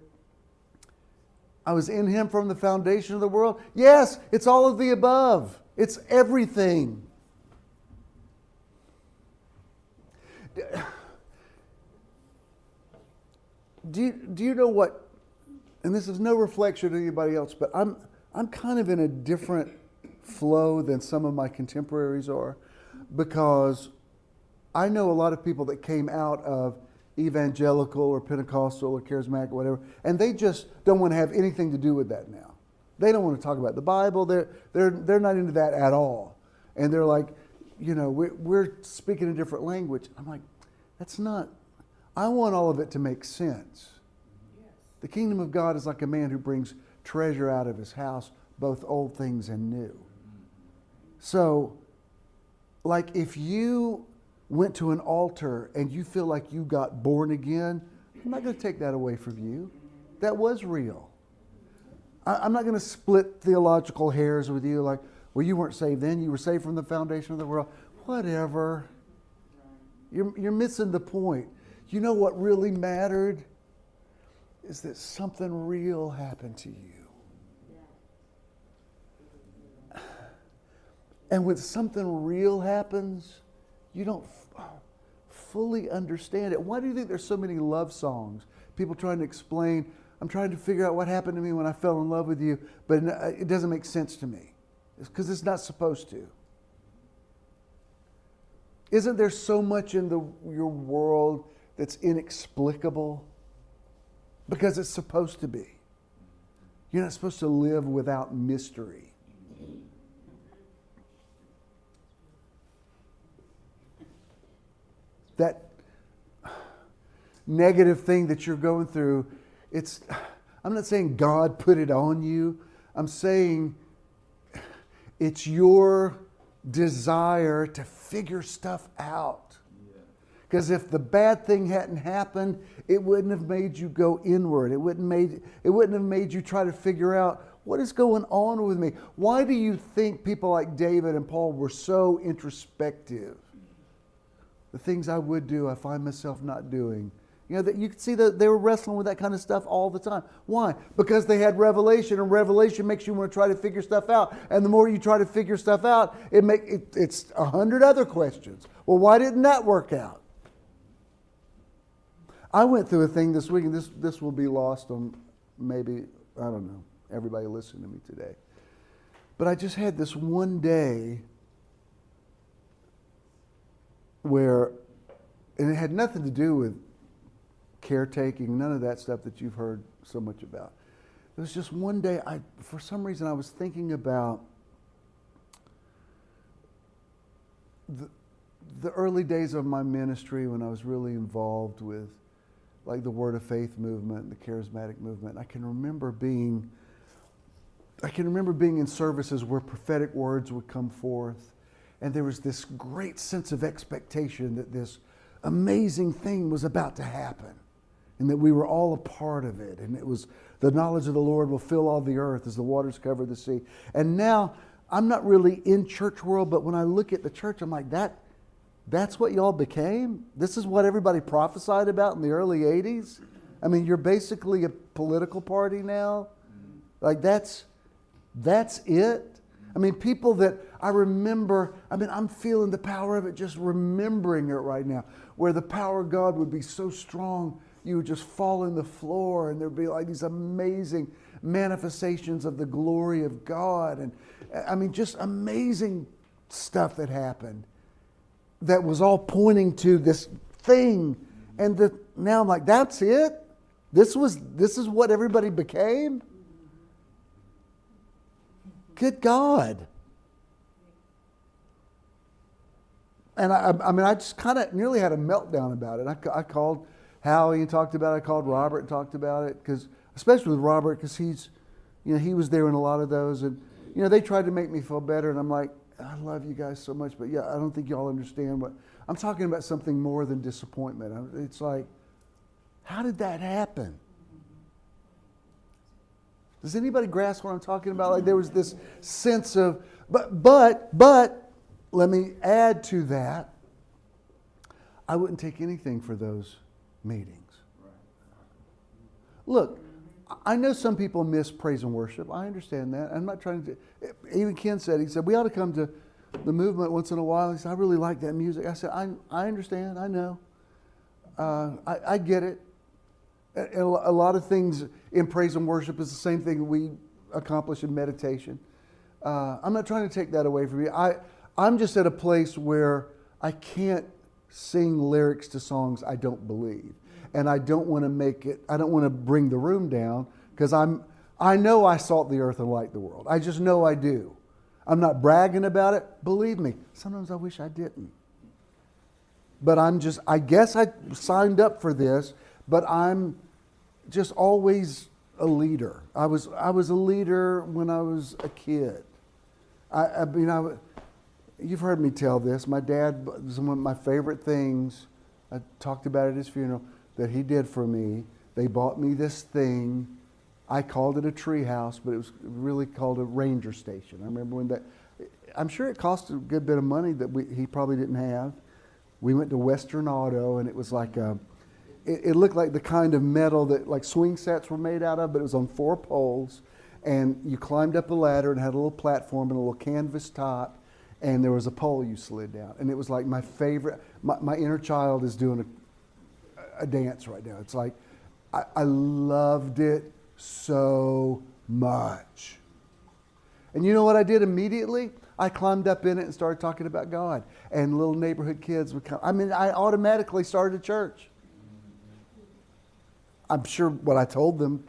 I was in Him from the foundation of the world? Yes, it's all of the above. It's everything. Do you know what, and this is no reflection of anybody else, but I'm kind of in a different flow than some of my contemporaries are, because I know a lot of people that came out of evangelical or Pentecostal or charismatic or whatever, and they just don't want to have anything to do with that now. They don't want to talk about the Bible. They're not into that at all. And they're like, you know, we're speaking a different language. I'm like, that's not, I want all of it to make sense. The kingdom of God is like a man who brings treasure out of his house, both old things and new. So, like if you went to an altar and you feel like you got born again, I'm not going to take that away from you. That was real. I'm not going to split theological hairs with you like, well, you weren't saved then, you were saved from the foundation of the world. Whatever. You're missing the point. You know what really mattered? Is that something real happened to you. And when something real happens, you don't fully understand it. Why do you think there's so many love songs? People trying to explain, I'm trying to figure out what happened to me when I fell in love with you, but it doesn't make sense to me. It's because it's not supposed to. Isn't there so much in your world that's inexplicable? Because it's supposed to be. You're not supposed to live without mystery. That negative thing that you're going through, I'm not saying God put it on you. I'm saying it's your desire to figure stuff out. Because if the bad thing hadn't happened, it wouldn't have made you go inward. It wouldn't have made you try to figure out what is going on with me. Why do you think people like David and Paul were so introspective? The things I would do, I find myself not doing. You know, that you could see that they were wrestling with that kind of stuff all the time. Why? Because they had revelation, and revelation makes you want to try to figure stuff out. And the more you try to figure stuff out, it's 100 other questions. Well, why didn't that work out? I went through a thing this week, and this will be lost on maybe, I don't know, everybody listening to me today. But I just had this one day where, and it had nothing to do with caretaking, none of that stuff that you've heard so much about. It was just one day, for some reason I was thinking about the early days of my ministry when I was really involved with like the Word of Faith movement, the charismatic movement. I can remember being in services where prophetic words would come forth, and there was this great sense of expectation that this amazing thing was about to happen, and that we were all a part of it. And it was the knowledge of the Lord will fill all the earth as the waters cover the sea. And now I'm not really in church world, but when I look at the church, I'm like, that's what y'all became? This is what everybody prophesied about in the early 80s? I mean, you're basically a political party now? Like that's it? I mean, people that I remember, I'm feeling the power of it just remembering it right now, where the power of God would be so strong, you would just fall on the floor, and there'd be like these amazing manifestations of the glory of God. And I mean, just amazing stuff that happened that was all pointing to this thing. And now I'm like, that's it? This is what everybody became? Good God. And I just kind of nearly had a meltdown about it. I called Howie and talked about it. I called Robert and talked about it, especially with Robert, because he was there in a lot of those. And, they tried to make me feel better. And I'm like, I love you guys so much, but yeah, I don't think y'all understand what I'm talking about. Something more than disappointment. It's like, How did that happen? Does anybody grasp what I'm talking about? Like there was this sense of, but, let me add to that, I wouldn't take anything for those meetings. Look, I know some people miss praise and worship. I understand that. I'm not trying to, even Ken said, he said, we ought to come to the movement once in a while. He said, I really like that music. I said, I understand, I know. I get it. And a lot of things in praise and worship is the same thing we accomplish in meditation. I'm not trying to take that away from you. I'm just at a place where I can't sing lyrics to songs I don't believe. And I don't want to bring the room down because I know I salt the earth and light the world. I just know I do. I'm not bragging about it. Believe me, sometimes I wish I didn't. But I guess I signed up for this, but I'm just always a leader. I was a leader when I was a kid. You've heard me tell this. My dad was one of my favorite things. I talked about it at his funeral that he did for me. They bought me this thing. I called it a tree house, but it was really called a ranger station. I remember when that, I'm sure it cost a good bit of money that he probably didn't have. We went to Western Auto and it was like it looked like the kind of metal that like swing sets were made out of, but it was on 4 poles and you climbed up a ladder and had a little platform and a little canvas top and there was a pole you slid down. And it was like my favorite, my inner child is doing a dance right now. It's like, I loved it so much. And you know what I did immediately? I climbed up in it and started talking about God. And little neighborhood kids would come. I automatically started a church. I'm sure what I told them,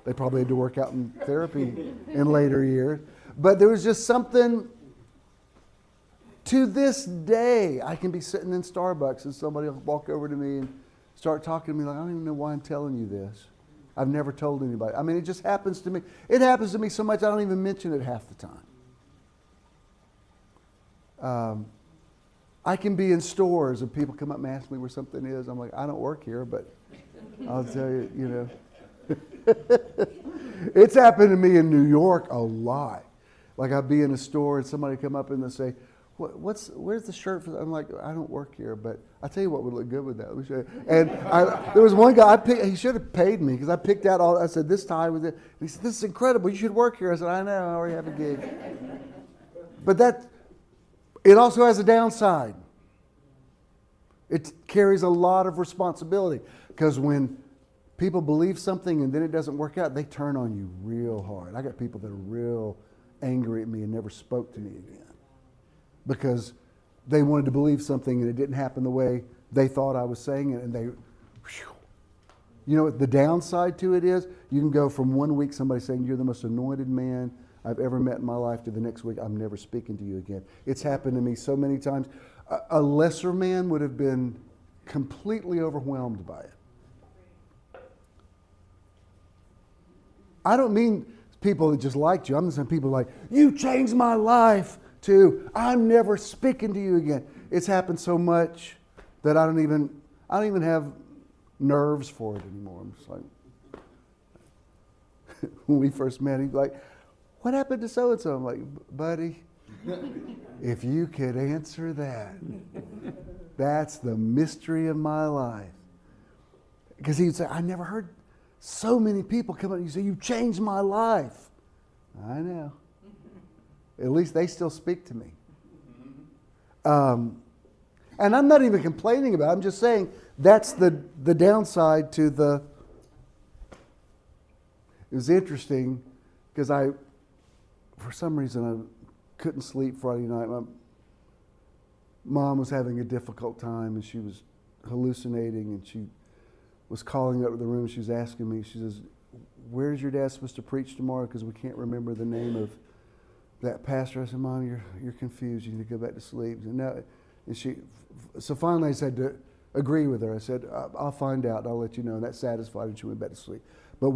they probably had to work out in therapy in later years. But there was just something, to this day, I can be sitting in Starbucks and somebody will walk over to me and start talking to me like, I don't even know why I'm telling you this. I've never told anybody. It just happens to me. It happens to me so much I don't even mention it half the time. I can be in stores and people come up and ask me where something is. I'm like, I don't work here, but I'll tell you, It's happened to me in New York a lot. Like I'd be in a store and somebody come up and they'll say, where's the shirt for that? I'm like, I don't work here, but I tell you what would look good with that. Let me show you. And there was one guy, he should have paid me because I picked out I said, this tie with it. And he said, this is incredible. You should work here. I said, I know, I already have a gig. But it also has a downside. It carries a lot of responsibility because when people believe something and then it doesn't work out, they turn on you real hard. I got people that are real angry at me and never spoke to me again because they wanted to believe something and it didn't happen the way they thought I was saying it, and you know what the downside to it is? You can go from 1 week somebody saying you're the most anointed man I've ever met in my life to the next week I'm never speaking to you again. It's happened to me so many times. A lesser man would have been completely overwhelmed by it. I don't mean people that just liked you. I'm saying people like, you changed my life, to I'm never speaking to you again. It's happened so much that I don't even have nerves for it anymore. I'm just like, when we first met, he's like, what happened to so-and-so? I'm like, buddy, if you could answer that, that's the mystery of my life. Because he would say, I never heard so many people come up and you say, you changed my life. I know. At least they still speak to me. And I'm not even complaining about it. I'm just saying that's the downside to the... It was interesting because for some reason, I couldn't sleep Friday night. My mom was having a difficult time and she was hallucinating and she was calling up to the room. She was asking me, she says, where's your dad supposed to preach tomorrow? Because we can't remember the name of that pastor. I said, Mom, you're confused. You need to go back to sleep. And no, and so finally I said to agree with her. I said, I'll find out and I'll let you know. And that satisfied and she went back to sleep. But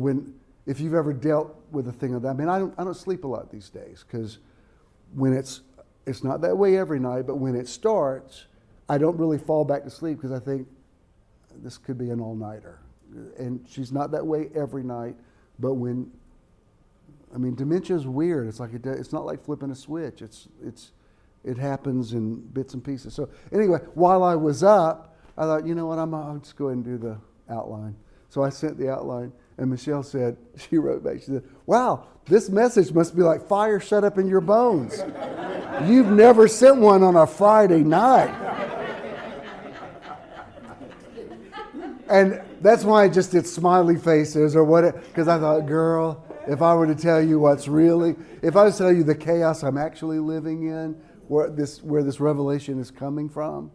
if you've ever dealt with a thing of that, I don't sleep a lot these days because when it's not that way every night, but when it starts, I don't really fall back to sleep because I think this could be an all-nighter. and she's not that way every night, but when, I mean, dementia is weird. It's like it's not like flipping a switch. It happens in bits and pieces. So anyway, while I was up, I thought, you know what, I'll just go ahead and do the outline. So I sent the outline, and Michelle said, she wrote back, she said, wow, this message must be like fire shut up in your bones. You've never sent one on a Friday night. And that's why I just did smiley faces or what, because I thought, girl, if I were to tell you if I was to tell you the chaos I'm actually living in, where this revelation is coming from,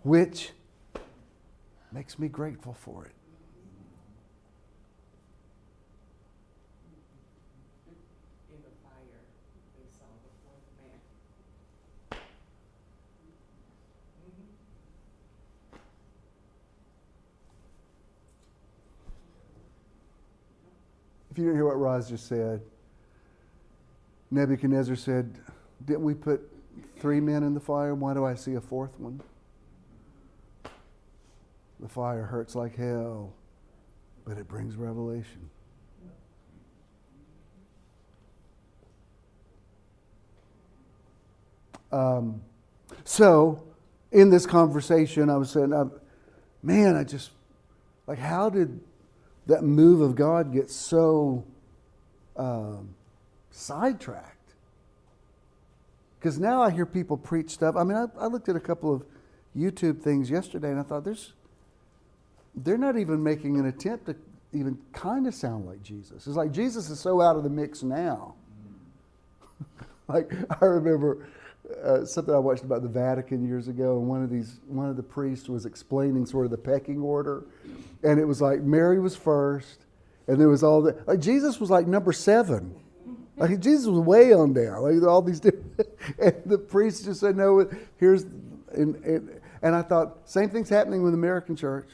which makes me grateful for it. In the fire, they saw the fourth man. If you didn't hear what Roz just said, Nebuchadnezzar said, didn't we put 3 men in the fire? Why do I see a fourth one? The fire hurts like hell, but it brings revelation. So, in this conversation, I was saying, man, I just, like, how did that move of God get so sidetracked? Because now I hear people preach stuff. I mean, I looked at a couple of YouTube things yesterday, and I thought, they're not even making an attempt to even kind of sound like Jesus. It's like Jesus is so out of the mix now. Like, I remember something I watched about the Vatican years ago, and one of the priests was explaining sort of the pecking order, and it was like Mary was first, and there was all the, like, Jesus was like number 7. Like, Jesus was way on down. Like, all these different, and the priest just said, no, here's, and I thought, same thing's happening with the American church.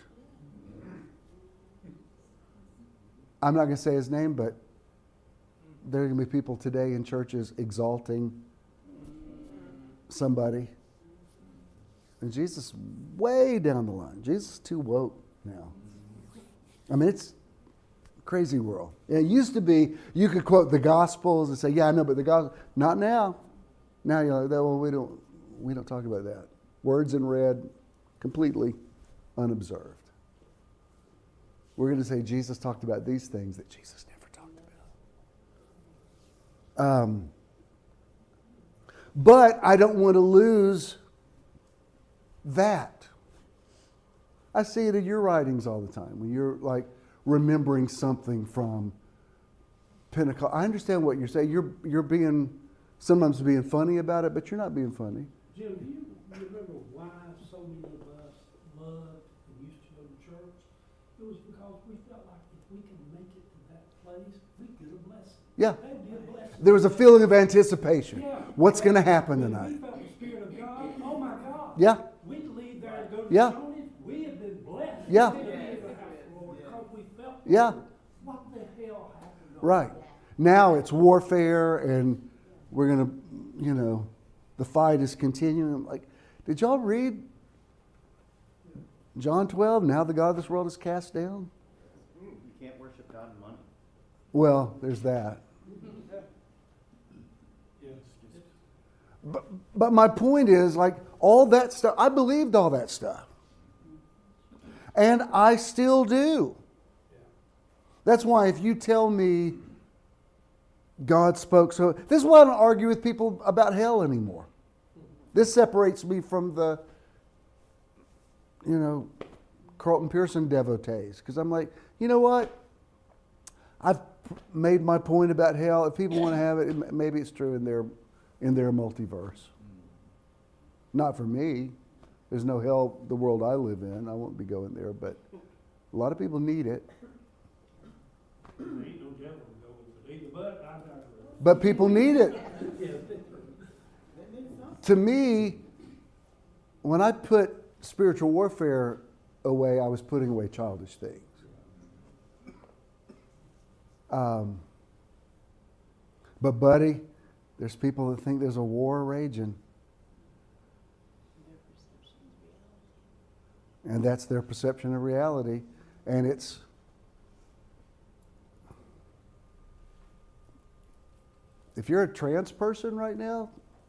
I'm not going to say his name, but there are going to be people today in churches exalting somebody. And Jesus is way down the line. Jesus is too woke now. I mean, it's a crazy world. It used to be, you could quote the Gospels and say, yeah, I know, but the Gospel, not now. Now you're like, well, we don't talk about that. Words in red, completely unobserved. We're going to say Jesus talked about these things that Jesus never talked about. But I don't want to lose that. I see it in your writings all the time when you're like remembering something from Pentecost. I understand what you're saying. You're being sometimes being funny about it, but you're not being funny. Jim, do you remember why so many of us loved and used to go to church? It was because we felt like if we can make it to that place, we get a blessing. Yeah. That would be a blessing. There was a feeling of anticipation. Yeah. What's going to happen When tonight? we felt the Spirit of God, oh my God. Yeah. We'd leave there and go to Yeah. Stoney. We have been blessed. Yeah. We didn't leave the house of the Lord because we felt Yeah. what the hell happened. Right. Now it's warfare, and we're going to, the fight is continuing. Like, did y'all read John 12? Now the God of this world is cast down. You can't worship God in money. Well, there's that. But my point is, like, all that stuff, I believed all that stuff. And I still do. That's why if you tell me God spoke so, this is why I don't argue with people about hell anymore. This separates me from the, Carlton Pearson devotees. Because I'm like, you know what? I've made my point about hell. If people want to have it, maybe it's true in their multiverse. Not for me. There's no hell the world I live in. I won't be going there, but a lot of people need it. There ain't no devil to go with it either, but I digress. But people need it. To me, when I put spiritual warfare away, I was putting away childish things. But buddy, there's people that think there's a war raging. And that's their perception of reality. And it's if you're a trans person right now,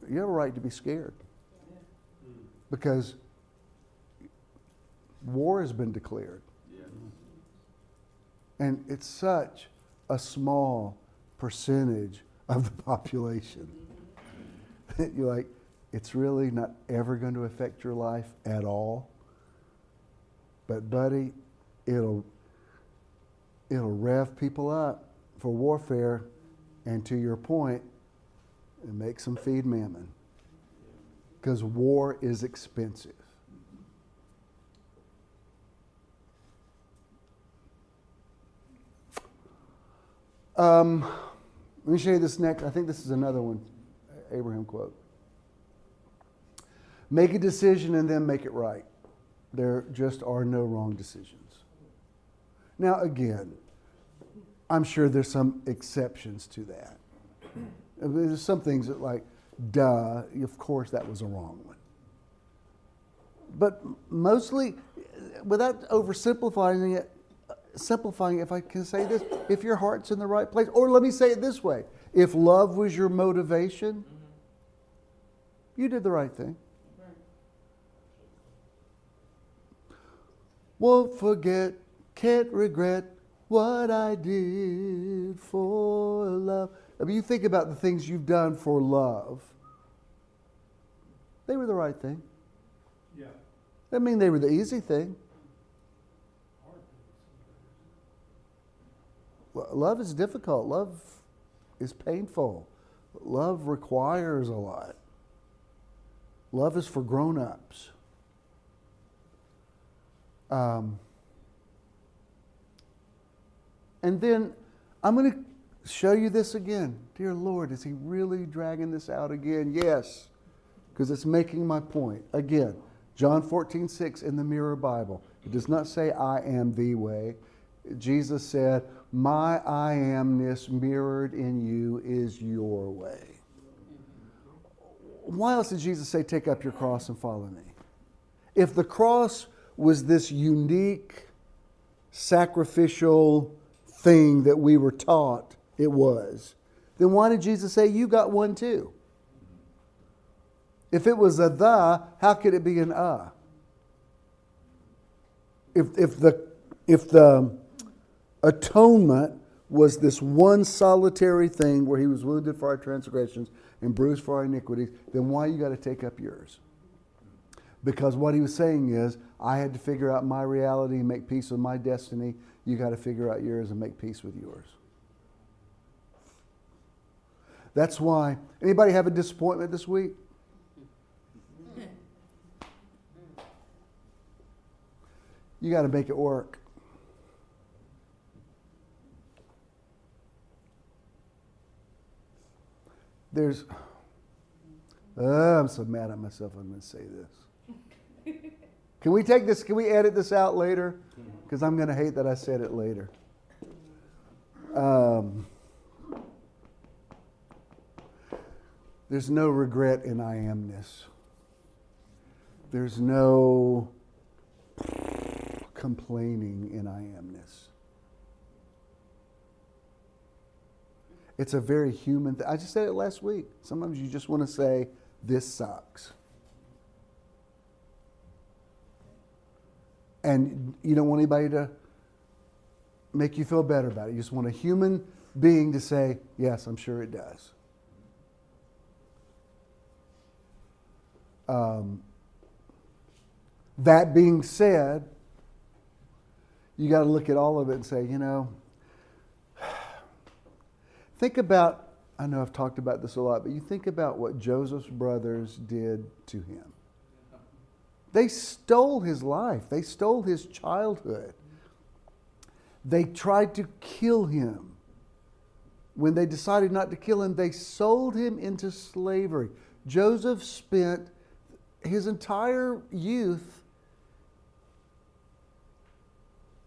you have a right to be scared. Because war has been declared. And it's such a small percentage of the population that you're like, it's really not ever going to affect your life at all. But buddy, it'll rev people up for warfare, and to your point, it makes them feed mammon. Because war is expensive. Let me show you this next. I think this is another one, Abraham quote. Make a decision and then make it right. There just are no wrong decisions. Now, again, I'm sure there's some exceptions to that. There's some things that like, duh, of course that was a wrong one. But mostly, without oversimplifying it, if I can say this, if your heart's in the right place, or let me say it this way, if love was your motivation, you did the right thing. Won't forget, can't regret what I did for love. I mean, you think about the things you've done for love. They were the right thing. Yeah. I mean, they were the easy thing. Love is difficult. Love is painful. Love requires a lot. Love is for grown-ups. And then I'm going to show you this again. Dear Lord, is he really dragging this out again? Yes, because it's making my point. Again, John 14:6 in the Mirror Bible. It does not say I am the way. Jesus said, my I amness mirrored in you is your way. Why else did Jesus say, take up your cross and follow me? If the cross was this unique, sacrificial thing that we were taught it was, then why did Jesus say, you got one too? If it was a the, how could it be an a? If the atonement was this one solitary thing where he was wounded for our transgressions and bruised for our iniquities, then why you got to take up yours? Because what he was saying is, I had to figure out my reality and make peace with my destiny. You got to figure out yours and make peace with yours. That's why. Anybody have a disappointment this week? You got to make it work. I'm so mad at myself I'm going to say this. Can we take this, can we edit this out later? Because I'm going to hate that I said it later. There's no regret in I amness. There's no complaining in I amness. It's a very human thing. I just said it last week. Sometimes you just want to say, this sucks. And you don't want anybody to make you feel better about it. You just want a human being to say, yes, I'm sure it does. That being said, you got to look at all of it and say, think about, I know I've talked about this a lot, but you think about what Joseph's brothers did to him. They stole his life. They stole his childhood. They tried to kill him. When they decided not to kill him, they sold him into slavery. Joseph spent his entire youth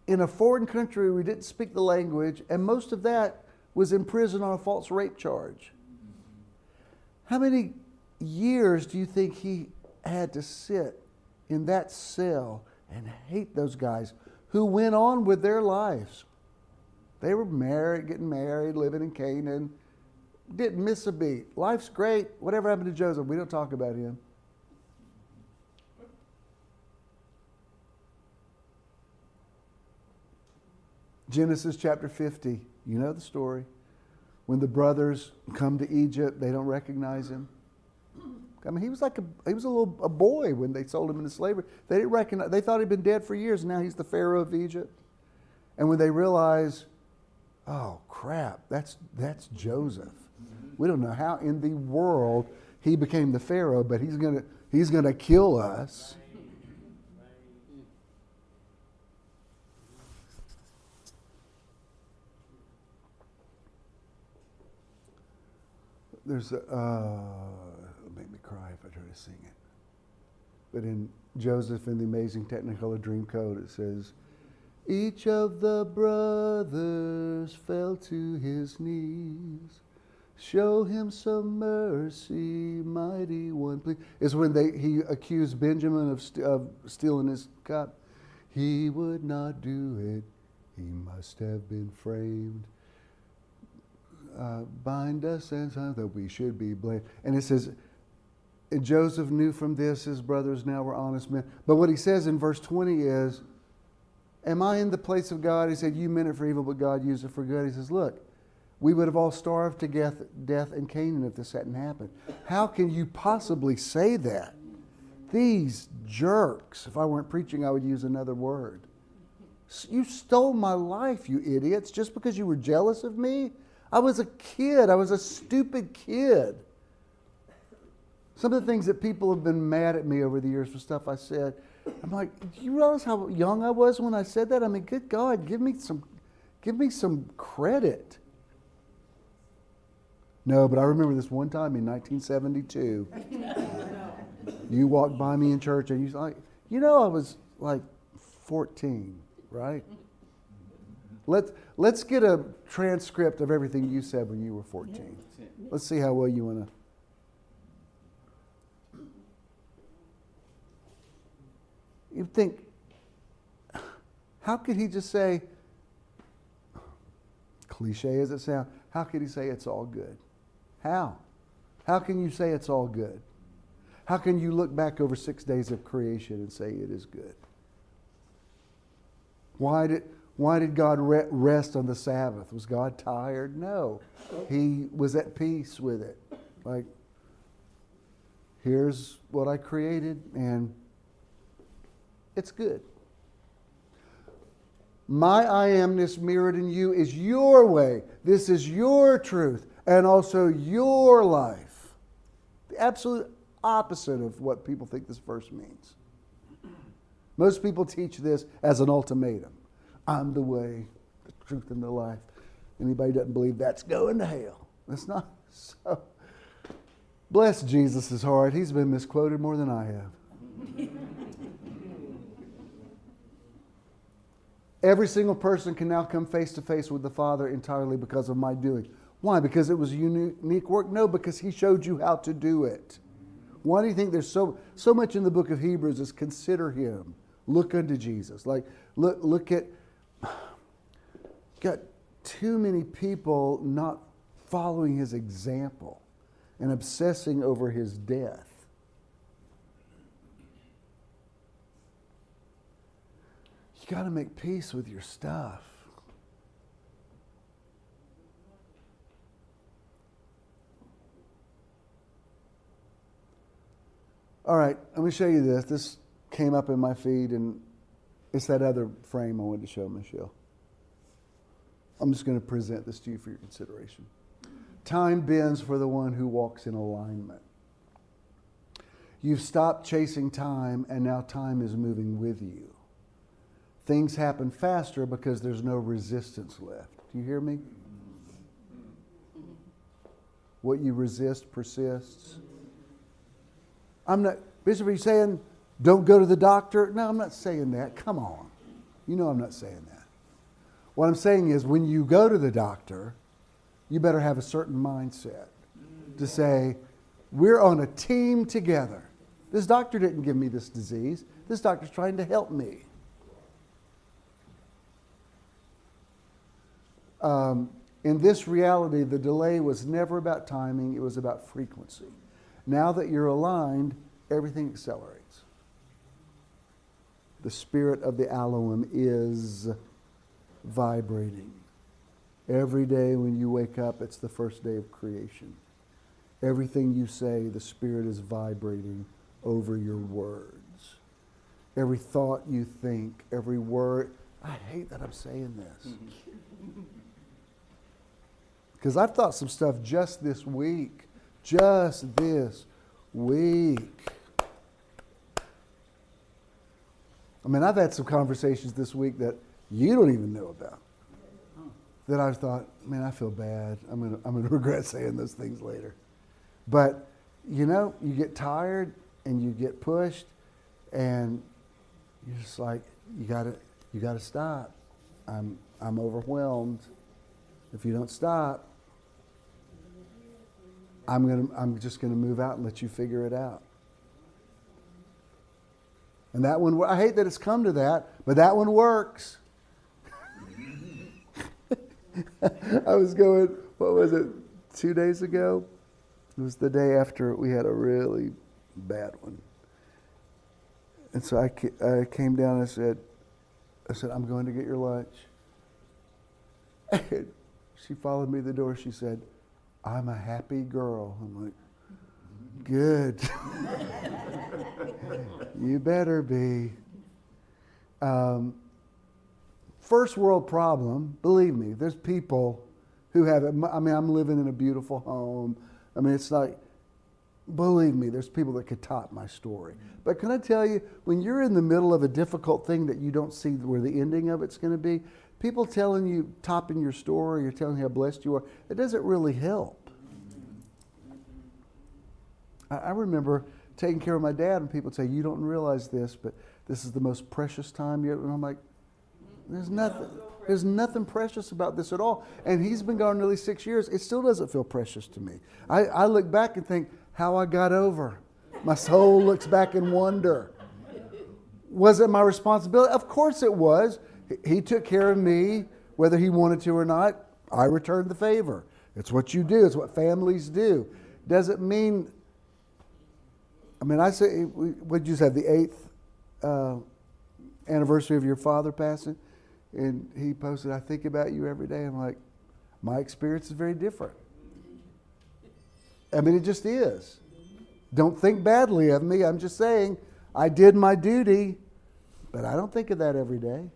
in a foreign country where he didn't speak the language, and most of that was in prison on a false rape charge. How many years do you think he had to sit in that cell and hate those guys who went on with their lives. They were married, getting married, living in Canaan. Didn't miss a beat. Life's great. Whatever happened to Joseph? We don't talk about him. Genesis chapter 50. You know the story. When the brothers come to Egypt, they don't recognize him. I mean, he was a boy when they sold him into slavery. They didn't recognize. They thought he'd been dead for years. And now he's the Pharaoh of Egypt. And when they realize, oh crap, that's Joseph. We don't know how in the world he became the Pharaoh, but he's gonna kill us. There's it'll make me cry if I try to sing it. But in Joseph in the Amazing Technicolor Dreamcoat, it says, each of the brothers fell to his knees. Show him some mercy, mighty one, please. It's when he accused Benjamin of stealing his cup. He would not do it. He must have been framed. Bind us and so that we should be blamed. And it says, and Joseph knew from this his brothers now were honest men. But what he says in verse 20 is, am I in the place of God? He said, you meant it for evil, but God used it for good. He says, look, we would have all starved to death in Canaan if this hadn't happened. How can you possibly say that? These jerks, if I weren't preaching, I would use another word. You stole my life, you idiots, just because you were jealous of me? I was a kid. I was a stupid kid. Some of the things that people have been mad at me over the years for stuff I said, I'm like, do you realize how young I was when I said that? I mean, good God, give me some credit. No, but I remember this one time in 1972. You walked by me in church and you like, I was like 14, right? Let's get a transcript of everything you said when you were 14. Let's see how well you want to. You think, how could he just say, cliche as it sounds, how could he say it's all good? How? How can you say it's all good? How can you look back over 6 days of creation and say it is good? Why did God rest on the Sabbath? Was God tired? No. He was at peace with it. Like, here's what I created and it's good. My I amness mirrored in you is your way. This is your truth and also your life. The absolute opposite of what people think this verse means. Most people teach this as an ultimatum. I'm the way, the truth, and the life. Anybody doesn't believe that's going to hell. That's not so. Bless Jesus' heart. He's been misquoted more than I have. Every single person can now come face to face with the Father entirely because of my doing. Why? Because it was unique work? No, because He showed you how to do it. Why do you think there's so much in the book of Hebrews is consider Him. Look unto Jesus. Like, look at, got too many people not following His example and obsessing over His death. You got to make peace with your stuff. All right, let me show you this. This came up in my feed, and it's that other frame I wanted to show Michelle. I'm just going to present this to you for your consideration. Time bends for the one who walks in alignment. You've stopped chasing time, and now time is moving with you. Things happen faster because there's no resistance left. Do you hear me? What you resist persists. I'm not, Bishop, are you saying don't go to the doctor? No, I'm not saying that. Come on. You know I'm not saying that. What I'm saying is when you go to the doctor, you better have a certain mindset to say, we're on a team together. This doctor didn't give me this disease. This doctor's trying to help me. In this reality, the delay was never about timing, it was about frequency. Now that you're aligned, everything accelerates. The spirit of the Alueim is vibrating. Every day when you wake up, it's the first day of creation. Everything you say, the Spirit is vibrating over your words. Every thought you think, every word. I hate that I'm saying this. Because I've thought some stuff just this week. Just this week. I mean, I've had some conversations this week that you don't even know about. That I've thought, man, I feel bad. I'm gonna regret saying those things later. But, you know, you get tired and you get pushed and you're just like, you gotta stop. I'm overwhelmed. If you don't stop, I'm just gonna move out and let you figure it out. And that one, I hate that it's come to that, but that one works. I was going, what was it, 2 days ago? It was the day after we had a really bad one. And so I came down and I said, I'm going to get your lunch. And she followed me to the door. She said, I'm a happy girl. I'm like, good. You better be. First world problem, believe me, there's people who have it. I mean, I'm living in a beautiful home. I mean, it's like, believe me, there's people that could top my story. But can I tell you, when you're in the middle of a difficult thing that you don't see where the ending of it's going to be, people telling you, topping your story, or telling you how blessed you are, it doesn't really help. I remember taking care of my dad, and people say, you don't realize this, but this is the most precious time you ever, and I'm like, there's nothing precious about this at all. And he's been gone nearly 6 years. It still doesn't feel precious to me. I look back and think how I got over. My soul looks back in wonder. Was it my responsibility? Of course it was. He took care of me, whether he wanted to or not. I returned the favor. It's what you do. It's what families do. Doesn't mean, I mean, I say, what did you say, the 8th anniversary of your father passing? And he posted, I think about you every day. I'm like, my experience is very different. I mean, it just is. Don't think badly of me. I'm just saying, I did my duty, but I don't think of that every day.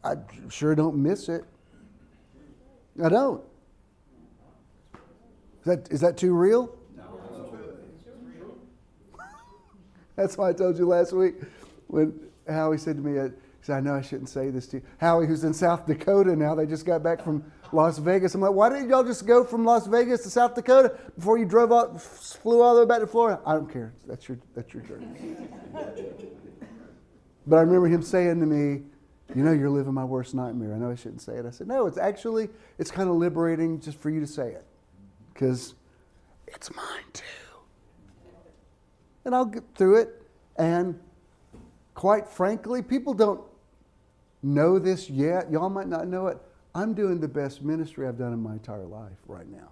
I sure don't miss it. I don't. Is that too real? No. That's why I told you last week when Howie said to me, he said, I know I shouldn't say this to you. Howie, who's in South Dakota now, they just got back from Las Vegas. I'm like, why didn't y'all just go from Las Vegas to South Dakota before you drove out, flew all the way back to Florida? I don't care. That's your journey. But I remember him saying to me, you know, you're living my worst nightmare. I know I shouldn't say it. I said, no, it's kind of liberating just for you to say it. Because it's mine too. And I'll get through it. And quite frankly, people don't know this yet. Y'all might not know it. I'm doing the best ministry I've done in my entire life right now.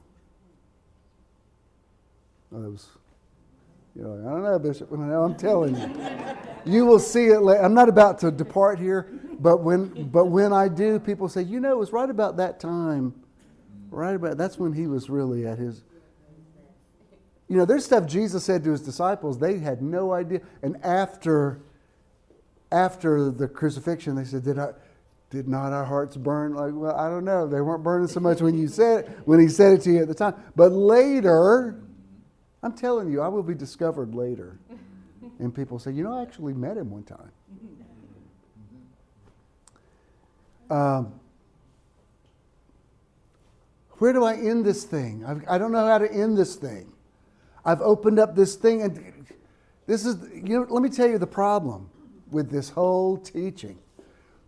Oh, that was, I don't know, Bishop. No, I'm telling you. You will see it later. I'm not about to depart here, but when I do, people say, it was right about that time. That's when he was really at his. There's stuff Jesus said to his disciples. They had no idea. And after the crucifixion, they said, did not our hearts burn? Like, well, I don't know. They weren't burning so much when he said it to you at the time. But later, I'm telling you, I will be discovered later. And people say, I actually met him one time. Where do I end this thing? I don't know how to end this thing. I've opened up this thing, and this is, let me tell you the problem with this whole teaching.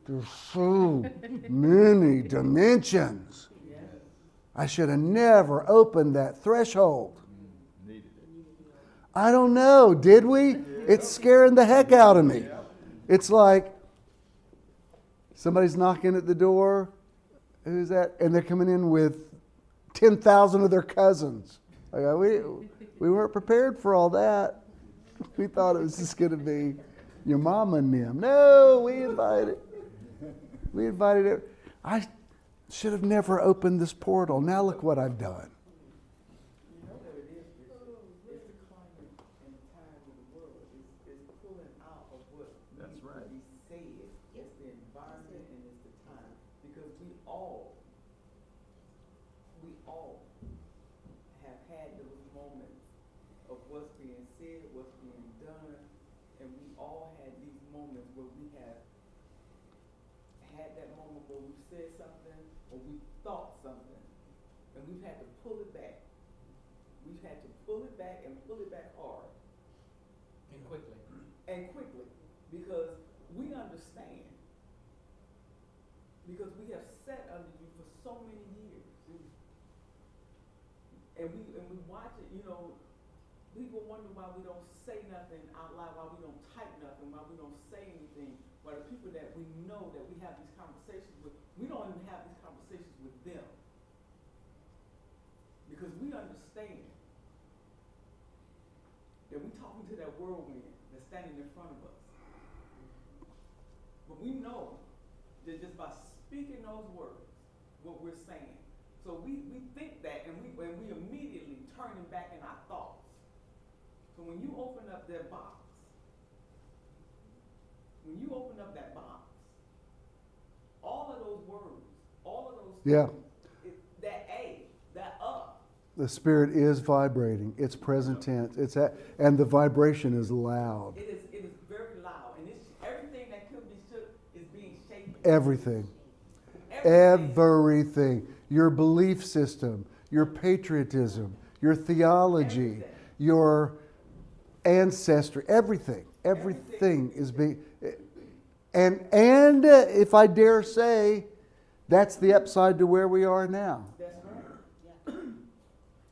There's so many dimensions. I should have never opened that threshold. I don't know. Did we? It's scaring the heck out of me. It's like somebody's knocking at the door. who's that? And they're coming in with 10,000 of their cousins. Like, we weren't prepared for all that. We thought it was just going to be your mama and them. No, we invited it. I should have never opened this portal. Now look what I've done. You know what it is? It's the climate and the time of the world. It's pulling out of what That's needs right. to be said. It's the environment and it's the time. Because we all have had those moments of what's being said, what's being done, and we all had these moments where we have had that moment where we said something or we thought something, and we've had to pull it back. We've had to pull it back and pull it back hard. And quickly. Because we understand. Because we have sat under you for so many years. And we watch it, you know, people wonder why we don't say nothing out loud, why we don't type nothing, why we don't say anything, why the people that we know that we have these conversations with, we don't even have these conversations with them. Because we understand that we're talking to that whirlwind that's standing in front of us. But we know that just by speaking those words, what we're saying. So we think that and we immediately turn it back in our thoughts. So when you open up that box, all of those words, all of those Yeah. things, that The Spirit is vibrating. It's present tense. And the vibration is loud. it is very loud, and it's everything that could be shook is being shaken. Everything. Everything. Your belief system, your patriotism, your theology, your ancestry, everything is being, and if I dare say, that's the upside to where we are now. That's right.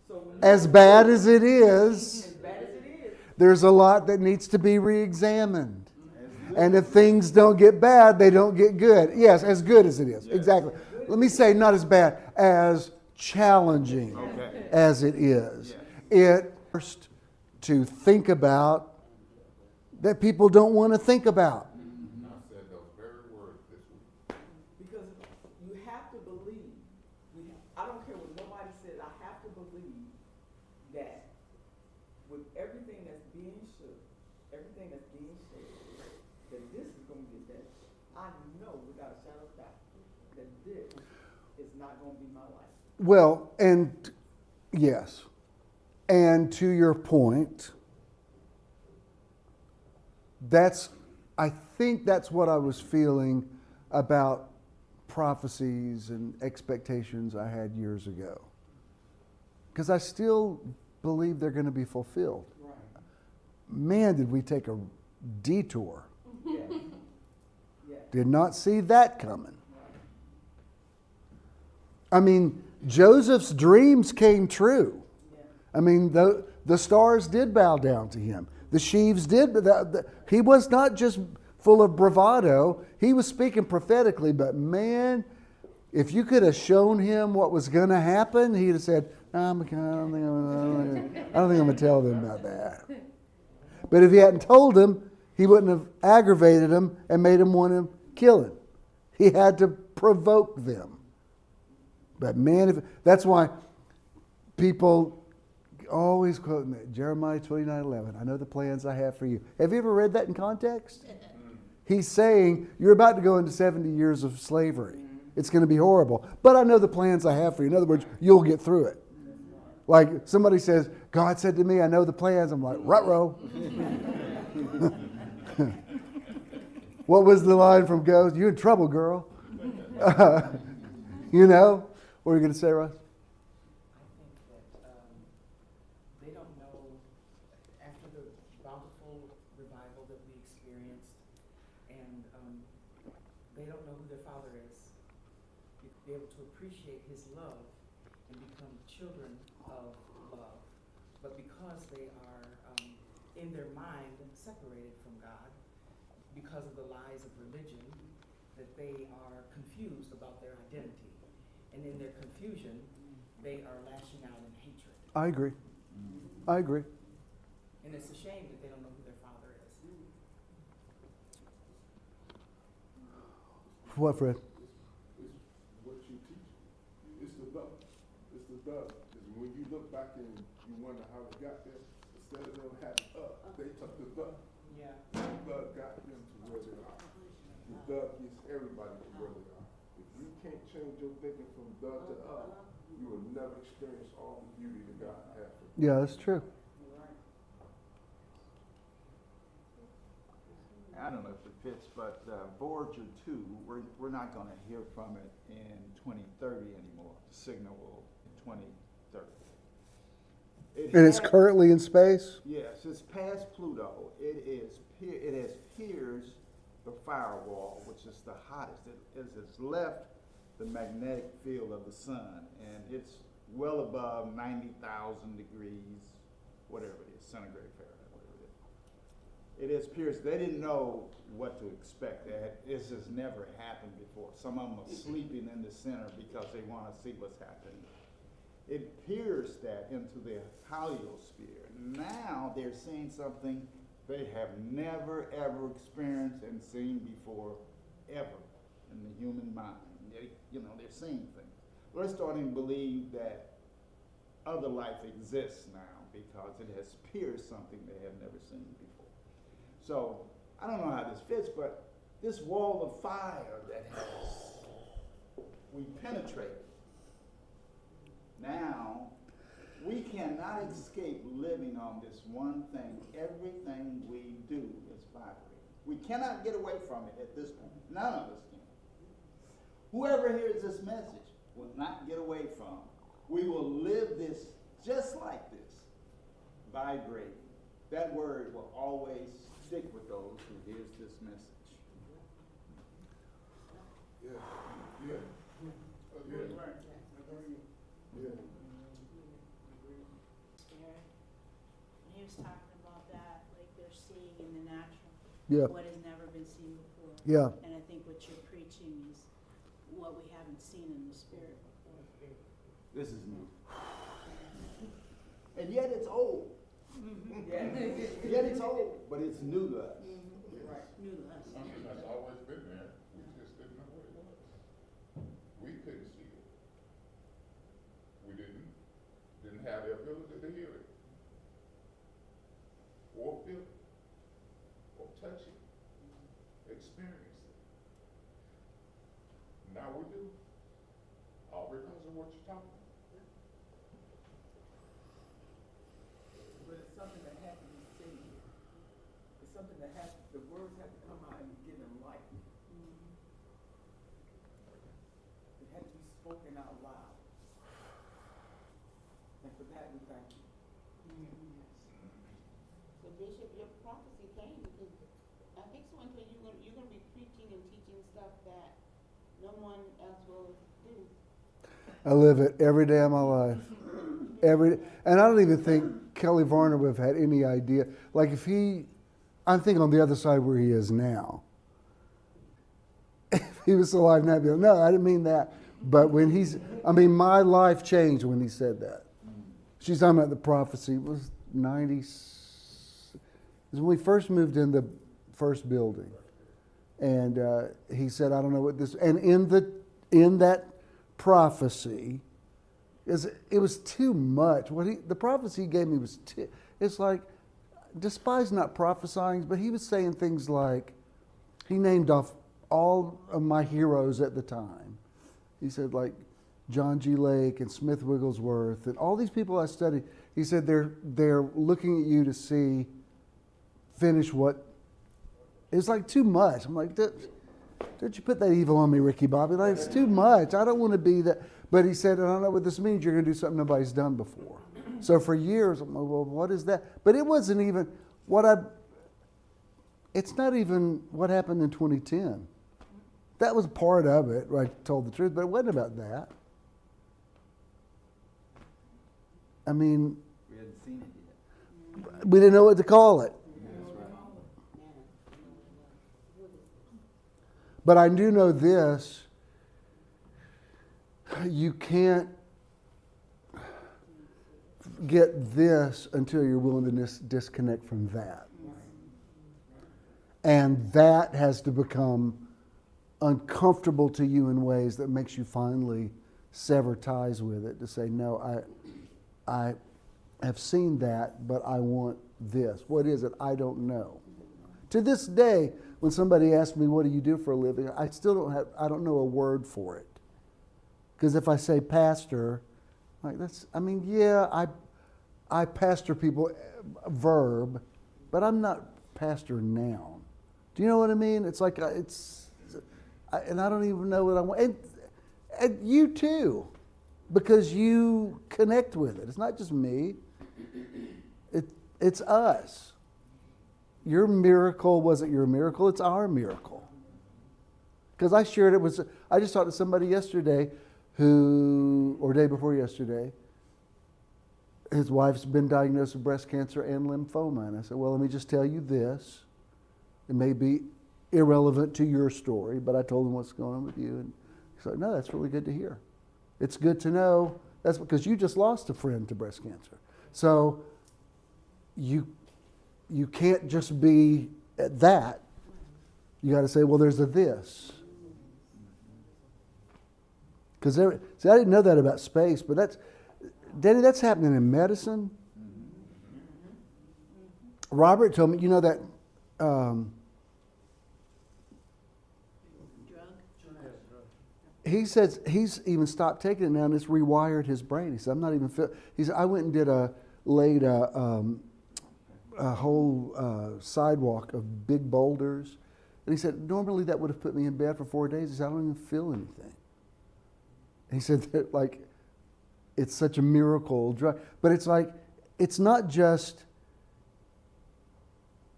So As bad as it is, there's a lot that needs to be re-examined. And if things don't get bad, they don't get good. Yes, as good as it is. Exactly. Let me say not as bad, as challenging as it is. It first to think about that people don't want to think about. I said those very words this week. because you have to believe, I don't care what nobody says, I have to believe that with everything that's being shook, everything that's being said, that this is going to get better. I know without a shadow of doubt that this is not going to be my life. Well, and yes. And to your point, I think that's what I was feeling about prophecies and expectations I had years ago. Because I still believe they're going to be fulfilled. Right. Man, did we take a detour. Yeah. Yeah. Did not see that coming. I mean, Joseph's dreams came true. I mean, the stars did bow down to him. The sheaves did. He was not just full of bravado. He was speaking prophetically. But man, if you could have shown him what was going to happen, he'd have said, I don't think I'm going to tell them about that. But if he hadn't told them, he wouldn't have aggravated them and made them want to kill him. He had to provoke them. But man, that's why people always quote me, Jeremiah 29:11. I know the plans I have for you. Have you ever read that in context? He's saying, you're about to go into 70 years of slavery. It's going to be horrible. But I know the plans I have for you. In other words, you'll get through it. Like somebody says, God said to me, I know the plans. I'm like, ruh-roh. What was the line from Ghost? You're in trouble, girl. You know? What were you going to say, Russ? I think that they don't know, after the bountiful revival that we experienced, and they don't know who their Father is, be able to appreciate His love and become children of love. But because they are, in their mind, separated from God, because of the lies of religion, that they are confused about their identity. And in their confusion, they are lashing out in hatred. I agree. I agree. And it's a shame that they don't know who their father is. What, Fred? It's what you teach. It's the duck. It's the duck. Is when you look back and you wonder how they got there, instead of them having they took the duck. Yeah. The duck got them to where they are. The duck gets everybody to where they are. If you can't change your thinking from duck to up, you will never experience all the beauty that God has for you. Yeah, that's true. I don't know if it fits, but Voyager 2, we're not going to hear from it in 2030 anymore. The signal will in 2030. And it's currently in space? Yes, it's past Pluto. It has pierced the firewall, which is the hottest. It's left the magnetic field of the sun, and it's well above 90,000 degrees, whatever it is, centigrade, Fahrenheit, whatever it is. It has pierced. They didn't know what to expect. This has never happened before. Some of them are sleeping in the center because they want to see what's happening. It pierced that into the heliosphere. Now they're seeing something they have never, ever experienced and seen before, ever, in the human mind. They're seeing things. We're starting to believe that other life exists now because it has pierced something they have never seen before. So, I don't know how this fits, but this wall of fire that we penetrated, now, we cannot escape living on this one thing. Everything we do is vibrating. We cannot get away from it at this point. None of us can. Whoever hears this message will not get away from it. We will live this just like this, vibrating. That word will always stick with those who hears this message. Yeah. Yeah. Yeah. Yeah. He was talking about that, like they're seeing in the natural. Yeah. What has never been seen before. Yeah. And I think what you're preaching is what we haven't seen in the spirit before. This is new. And yet it's old. Yet it's old, but it's new to us. Right. New to us. Something that's always been there. We just didn't know what it was. We couldn't see it. We didn't have the ability to hear it, or feel it, or touch it, experience it. Now we do, all because of what you're talking about. But it's something that has to be seen. It's something that the words have to come out and give them life. It has to be spoken out loud. And for that, we thank you. So Bishop, your prophecy came because I think someone told you you're gonna be preaching and teaching stuff that no one else will do. I live it every day of my life. And I don't even think Kelly Varner would have had any idea. Like if I'm thinking on the other side where he is now. If he was alive now, I'd be like, no, I didn't mean that. But when my life changed when he said that. She's talking about the prophecy. It was 90. It was when we first moved in the first building. And he said, I don't know what this, and in that prophecy, it was too much. The prophecy he gave me was it's like, despise not prophesying, but he was saying things like, he named off all of my heroes at the time. He said like John G. Lake and Smith Wigglesworth and all these people I studied. He said they're looking at you to finish what, it's like too much. I'm like, don't you put that evil on me, Ricky Bobby. Like, it's too much. I don't want to be that. But he said, I don't know what this means. You're going to do something nobody's done before. So for years, I'm like, well, what is that? But it wasn't even it's not even what happened in 2010. That was part of it, right, told the truth, but it wasn't about that. I mean, We hadn't seen it yet. we didn't know what to call it. But I do know this. you can't get this until you're willing to disconnect from that. And that has to become uncomfortable to you in ways that makes you finally sever ties with it, to say, no, I have seen that, but I want this. What is it? I don't know. To this day, when somebody asks me, what do you do for a living? I don't know a word for it. Because if I say pastor, like I pastor people, verb, but I'm not pastor noun. Do you know what I mean? It's like, and I don't even know what I want. And you too, because you connect with it. It's not just me. It's us. Your miracle wasn't your miracle, it's our miracle. Because I just talked to somebody yesterday or day before yesterday, his wife's been diagnosed with breast cancer and lymphoma. And I said, well, let me just tell you this. It may be irrelevant to your story, but I told him what's going on with you. And he said, no, that's really good to hear. It's good to know. That's because you just lost a friend to breast cancer. So you can't just be at that. You got to say, well, there's a this. Because I didn't know that about space, but Danny, that's happening in medicine. Robert told me, you know that he says he's even stopped taking it now, and it's rewired his brain. He said, I'm not even he said, I went and laid a whole sidewalk of big boulders. And he said, normally that would have put me in bed for 4 days. He said, I don't even feel anything. And he said that, like, it's such a miracle drug. But it's like, it's not just,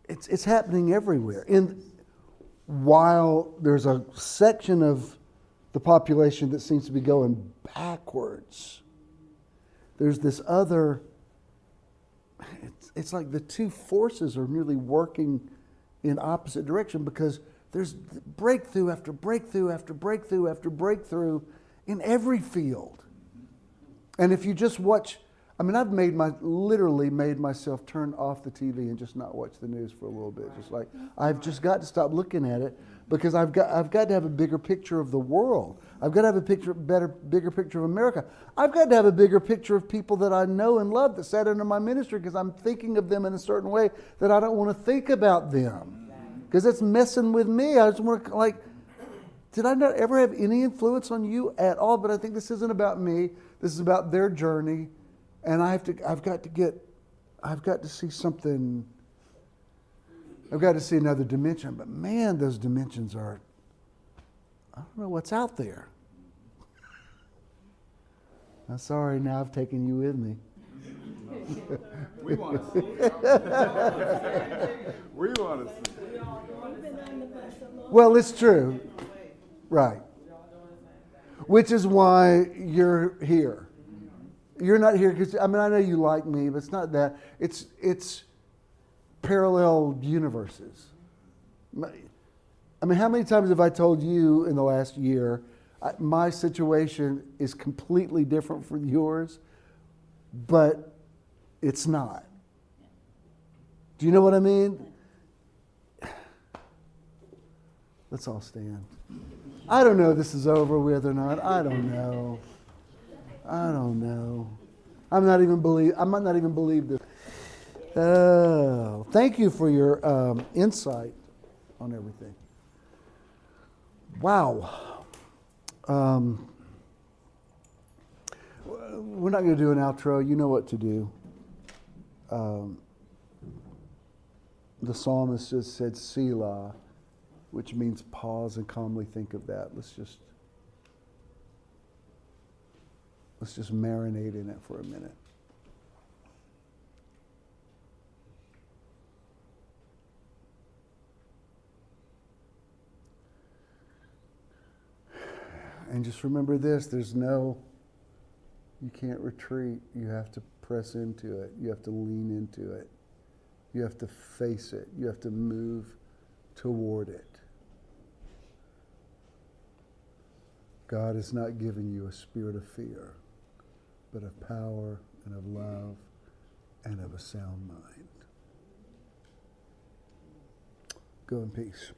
it's happening everywhere. While there's a section of the population that seems to be going backwards, there's this other, it's like the two forces are really working in opposite direction, because there's breakthrough after breakthrough after breakthrough after breakthrough in every field. And if you just watch, I've literally made myself turn off the TV and just not watch the news for a little bit. Just like, I've just got to stop looking at it, because I've got to have a bigger picture of the world. I've got to have a bigger picture of America. I've got to have a bigger picture of people that I know and love that sat under my ministry, because I'm thinking of them in a certain way that I don't want to think about them, because it's messing with me. I just want to, like, did I not ever have any influence on you at all? But I think this isn't about me. This is about their journey, and I've got to see something. I've got to see another dimension. But man, those dimensions are, I don't know what's out there. I'm sorry, now I've taken you with me. We want to see. We want to see. Well, it's true. Right. Which is why you're here. You're not here because, I know you like me, but it's not that. It's parallel universes. How many times have I told you in the last year, my situation is completely different from yours, but it's not. Do you know what I mean? Let's all stand. I don't know if this is over with or not. I don't know. I might not even believe this. Oh, thank you for your insight on everything. Wow. We're not going to do an outro. You know what to do. The psalmist just said Selah, which means pause and calmly think of that. Let's just marinate in it for a minute. And just remember this, you can't retreat. You have to press into it. You have to lean into it. You have to face it. You have to move toward it. God has not given you a spirit of fear, but of power and of love and of a sound mind. Go in peace.